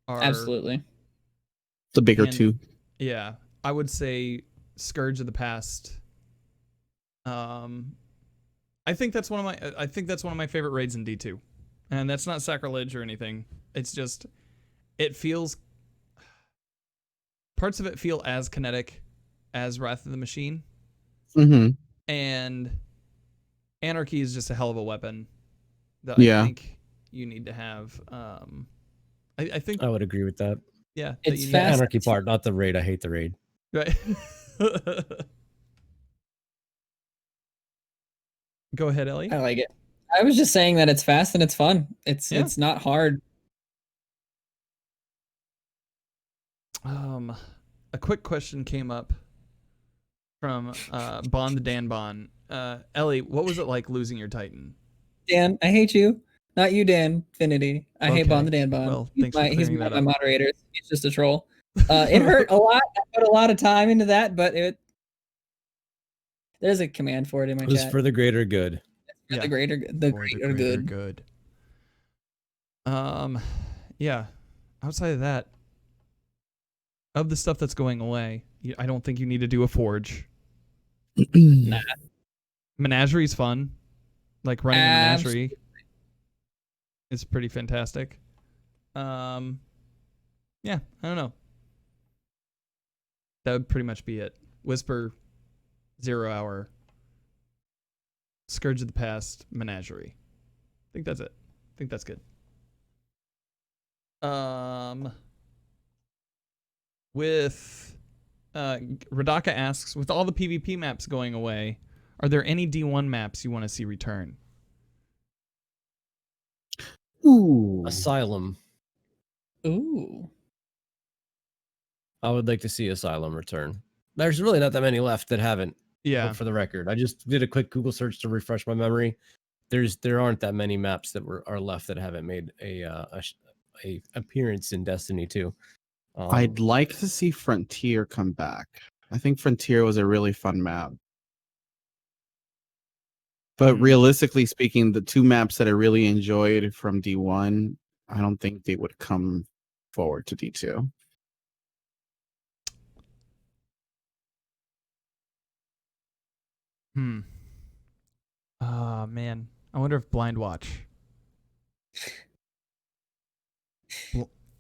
are absolutely the bigger two. Yeah. I would say Scourge of the Past. I think that's one of my favorite raids in D2. And that's not sacrilege or anything. It's just it feels parts of it feel as kinetic as Wrath of the Machine. Mm-hmm. And Anarchy is just a hell of a weapon that I think you need to have. I think I would agree with that. yeah, It's that you need- The fast. anarchy part, not the raid. I hate the raid. Right. Go ahead, Ellie. I like it. I was just saying that it's fast and it's fun. It's Yeah. it's not hard. A quick question came up from Bon the Dan Bon. Ellie, what was it like losing your Titan? Dan, I hate you. Not you, Dan Finity. I hate Okay. Bon the Dan Bon. Well, he's thanks for my, he's clearing one that of my up. moderators. He's just a troll. It hurt a lot. I put a lot of time into that, but there's a command for it in my It was chat. for the greater good. For Yeah. the greater good. Good. Yeah. Outside of that, of the stuff that's going away, I don't think you need to do a forge. Nah. Menagerie's fun. Like running a Absolutely. menagerie is pretty fantastic. Yeah, I don't know. That would pretty much be it. Whisper, 0 hour, Scourge of the Past, Menagerie. I think that's it. I think that's good. With Radaka asks, with all the PvP maps going away, are there any D1 maps you want to see return? Ooh. Asylum. Ooh. I would like to see Asylum return. There's really not that many left that haven't. Yeah. For the record, I just did a quick Google search to refresh my memory. There aren't that many maps that are left that haven't made a appearance in Destiny 2. I'd like to see Frontier come back. I think Frontier was a really fun map. But realistically speaking, the two maps that I really enjoyed from D1, I don't think they would come forward to D2. Man. I wonder if Blind Watch.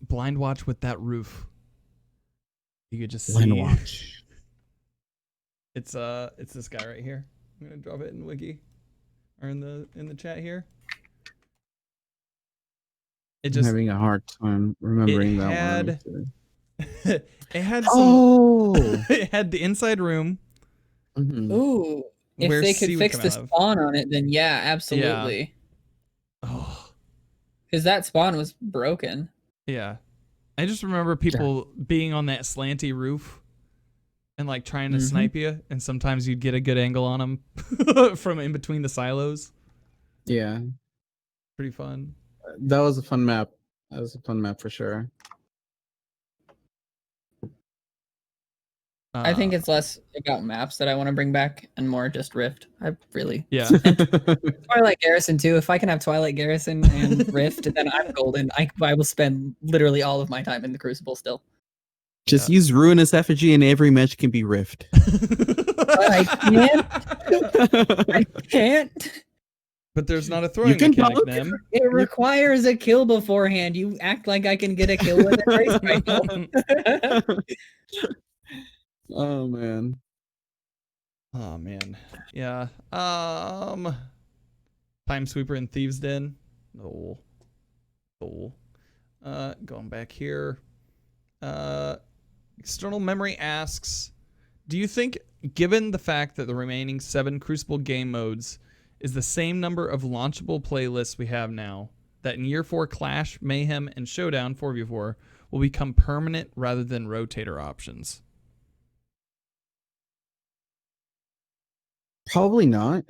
Blind Watch with that roof. You could just Blind see. Watch. It's this guy right here. I'm gonna drop it in Wiki or in the chat here. It just I'm having a hard time remembering that one. it had some. Oh, It had the inside room. Mhm. Ooh. If where they C could would fix come the out of. spawn on it, then yeah, absolutely. Oh Because that spawn was broken. yeah, I just remember people being on that slanty roof and like trying to snipe you, and sometimes you'd get a good angle on them from in between the silos. Yeah, Pretty fun. that was a fun map. That was a fun map for sure. I think it's less about maps that I want to bring back and more just Rift. I really yeah. Twilight Garrison too. If I can have Twilight Garrison and Rift, then I'm golden. I will spend literally all of my time in the Crucible still. Just use Ruinous Effigy and every match can be Rift. I can't. I can't. But there's not a throwing can mechanic, poke. man. It requires a kill beforehand. You act like I can get a kill with it right now. Oh man. Oh man. Yeah. Time Sweeper and Thieves Den. Oh. Going back here. External Memory asks, do you think, given the fact that the remaining 7 Crucible game modes is the same number of launchable playlists we have now, that in Year 4 Clash, Mayhem, and Showdown 4v4 will become permanent rather than rotator options? Probably not.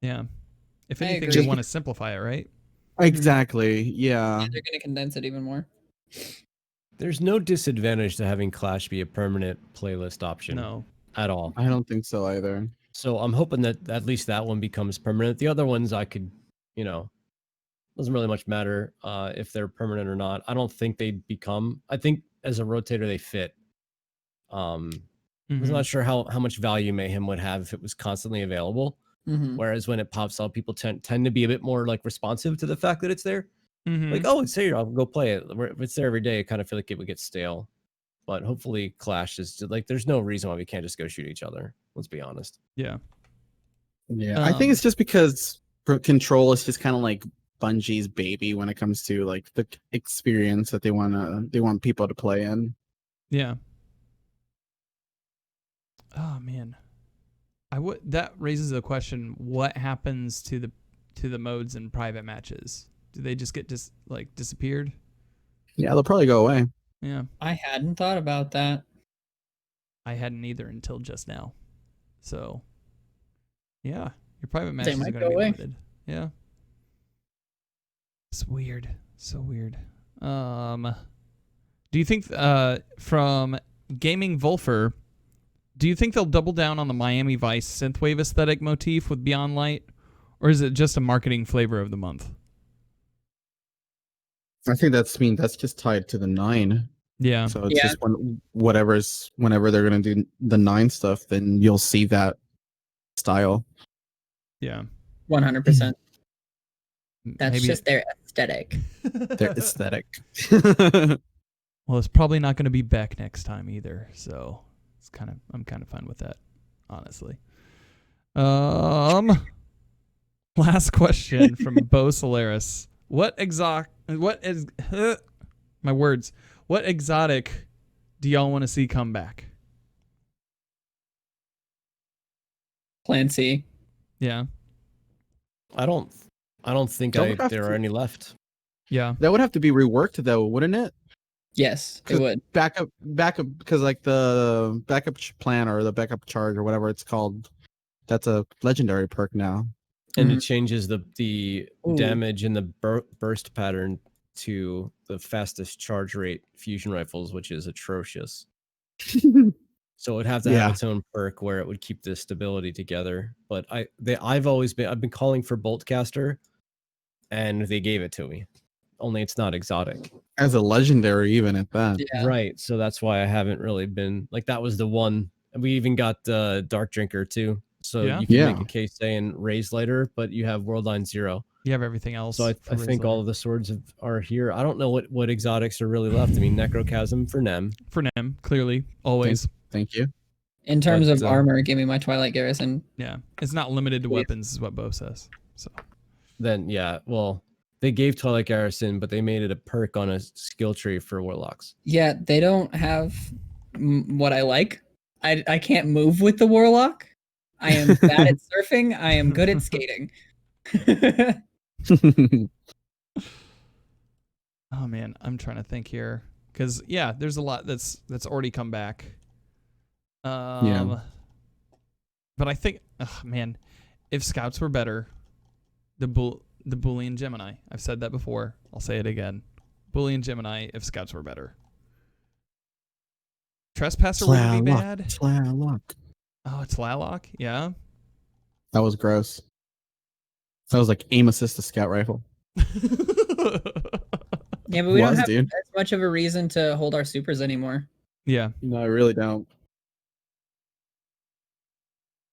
Yeah. If I anything, agree. they want to simplify it, right? Exactly. Yeah. They're gonna condense it even more. There's no disadvantage to having Clash be a permanent playlist option. No. At all. I don't think so either. So I'm hoping that at least that one becomes permanent. The other ones I could, doesn't really much matter if they're permanent or not. I don't think they'd become. I think as a rotator they fit. I'm not sure how much value Mayhem would have if it was constantly available. Whereas when it pops up, people tend to be a bit more like responsive to the fact that it's there. Like, oh, it's here, I'll go play it. If it's there every day, I kind of feel like it would get stale. But hopefully Clash is like, there's no reason why we can't just go shoot each other. Let's be honest. Yeah. Yeah. I think it's just because Control is just kind of like Bungie's baby when it comes to like the experience that they want people to play in. Yeah. Oh man, that raises a question. What happens to the modes in private matches? Do they just get disappeared? Yeah, they'll probably go away. Yeah, I hadn't thought about that. I hadn't either until just now. So, yeah, your private matches are might going to go be away. limited. Yeah, it's weird. So weird. Do you think from Gaming Volfer, do you think they'll double down on the Miami Vice synthwave aesthetic motif with Beyond Light, or is it just a marketing flavor of the month? I think that's just tied to the 9. Yeah. So it's just whenever they're gonna do the 9 stuff, then you'll see that style. Yeah. 100%. That's Maybe just their aesthetic. Their aesthetic. Well, it's probably not going to be Beck next time either, so I'm kind of fine with that, honestly. Last question from Bo Solaris. What exotic do y'all want to see come back? Plan C. Yeah. I don't think there are any left. Yeah. That would have to be reworked though, wouldn't it? Yes, it would. Backup, because like the backup plan or the backup charge or whatever it's called, that's a legendary perk now. And it changes the Ooh. damage and the burst pattern to the fastest charge rate fusion rifles, which is atrocious. So it would have to have its own perk where it would keep the stability together. But I've been calling for Boltcaster, and they gave it to me. Only it's not exotic. As a legendary, even at that. Yeah. Right. So that's why I haven't really been like that was the one. And we even got Dark Drinker too. So you can make a case saying Raise Lighter, but you have World Line 0. You have everything else. So I think all of the swords are here. I don't know what exotics are really left. I mean, Necrochasm for Nem. For Nem, clearly, always. Thank you. In terms of armor, give me my Twilight Garrison. Yeah. It's not limited to weapons, is what Bo says. So Then, yeah, well, they gave Twilight Garrison, but they made it a perk on a skill tree for Warlocks. Yeah, they don't have what I like. I can't move with the Warlock. I am bad at surfing. I am good at skating. Oh man, I'm trying to think here because there's a lot that's already come back. But I think, if Scouts were better, the Boolean Gemini. I've said that before. I'll say it again. Boolean Gemini. If Scouts were better, Trespasser wouldn't be bad. Tlaloc. Oh, it's Tlaloc. Yeah. That was gross. That was like aim assist to scout rifle. Yeah, but we don't have as much of a reason to hold our supers anymore. Yeah. No, I really don't.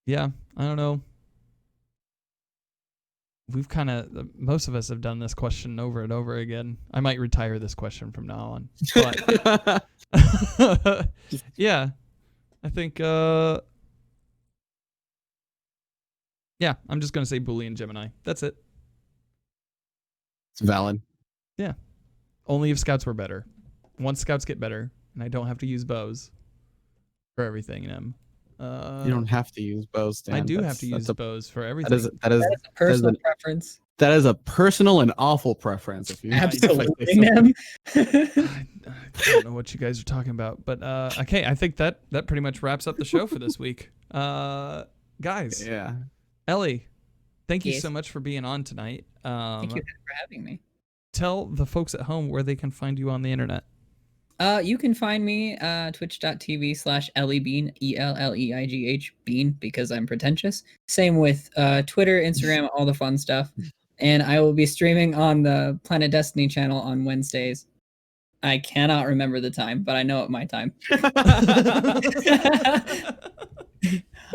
Yeah, I don't know. We've most of us have done this question over and over again. I might retire this question from now on. But yeah, I think, I'm just going to say Boolean Gemini. That's it. It's valid. Yeah. Only if Scouts were better. Once Scouts get better, and I don't have to use bows for everything in them. You don't have to use bows, Dan. I do have to use bows for everything. That is a personal preference. That is a personal and awful preference. If you absolutely, man. I don't know what you guys are talking about, but okay, I think that pretty much wraps up the show for this week. Guys, Elleigh, thank you so much for being on tonight. Thank you for having me. Tell the folks at home where they can find you on the internet. You can find me twitch.tv/ElleighBean, ELLEIGH Bean, because I'm pretentious. Same with Twitter, Instagram, all the fun stuff. And I will be streaming on the Planet Destiny channel on Wednesdays. I cannot remember the time, but I know it my time.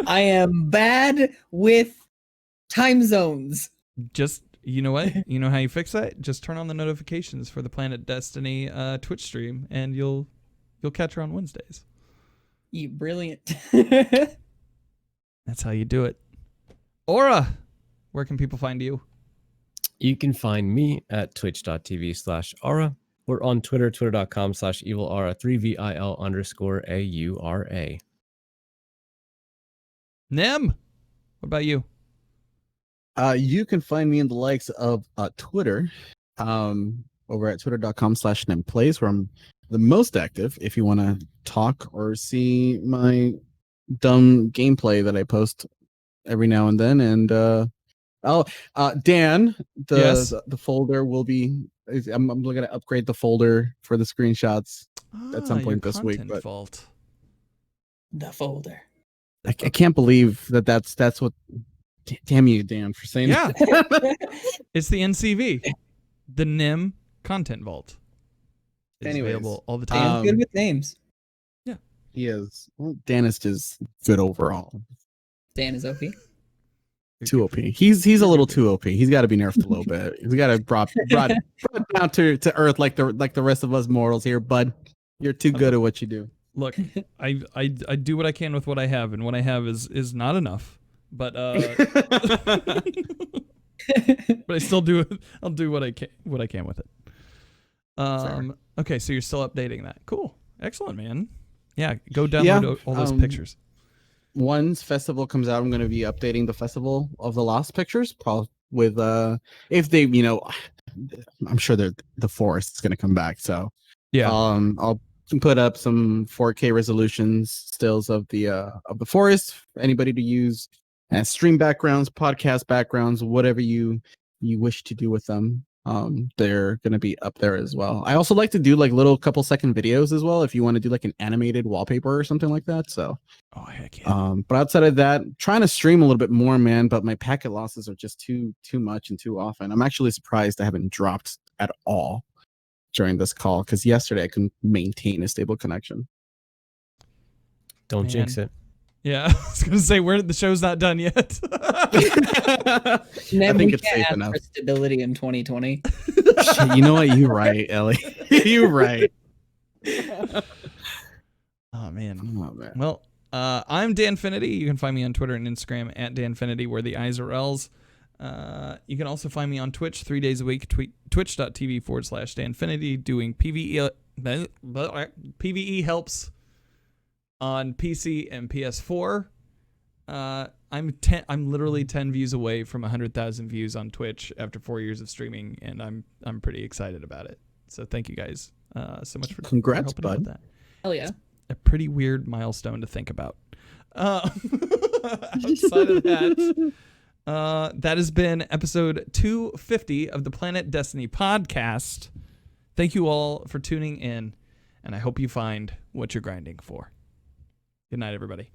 I am bad with time zones. Just, you know what? You know how you fix that? Just turn on the notifications for the Planet Destiny Twitch stream, and you'll catch her on Wednesdays. You brilliant. That's how you do it. Aura, where can people find you? You can find me at twitch.tv/Aura. We're on Twitter, twitter.com/evilaura, 3VIL_AURA. Nem, what about you? You can find me in the likes of Twitter, over at twitter.com/nemplays, where I'm the most active. If you want to talk or see my dumb gameplay that I post every now and then, and Dan, Yes? the folder will be. I'm looking to upgrade the folder for the screenshots at some Your point this week. content But vault. The folder. I can't believe that's what. Damn you, Dan, for saying Yeah. that. It's the NCV, the NIM content vault. It's Anyways, available all the Dan's time. good with names. He is. Well, Dan is just good overall. Dan is OP. Too OP. He's a little too OP. He's got to be nerfed a little bit. He's got to brought down to earth like the rest of us mortals here, bud. You're too good at what you do. Look, I do what I can with what I have, and what I have is not enough. But but I still do. I'll do what I can with it. Okay, so you're still updating that. Cool, excellent, man. Yeah, go download all those pictures. Once festival comes out, I'm going to be updating the festival of the lost pictures. Probably with if they, I'm sure the forest is going to come back. So Yeah, I'll put up some 4K resolutions stills of the forest for anybody to use as stream backgrounds, podcast backgrounds, whatever you wish to do with them. They're going to be up there as well. I also like to do like little couple second videos as well if you want to do like an animated wallpaper or something like that. So heck yeah. but outside of that, trying to stream a little bit more, man, but my packet losses are just too much and too often. I'm actually surprised I haven't dropped at all during this call, because yesterday I couldn't maintain a stable connection. Don't Man. jinx it. Yeah, I was gonna say the show's not done yet. I think it's safe enough. For stability in 2020. You know what? You're right, Elleigh. You're right. Oh man. Oh, man. Well, I'm Danfinity. You can find me on Twitter and Instagram at Danfinity, where the I's are L's. You can also find me on Twitch 3 days a week, twitch.tv/Danfinity, doing PvE helps on PC and PS4. I'm literally 10 views away from 100,000 views on Twitch after 4 years of streaming, and I'm pretty excited about it. So thank you guys so much for Congrats, helping bud. out with that. Hell yeah. A pretty weird milestone to think about. Outside of that, that has been episode 250 of the Planet Destiny podcast. Thank you all for tuning in, and I hope you find what you're grinding for. Good night, everybody.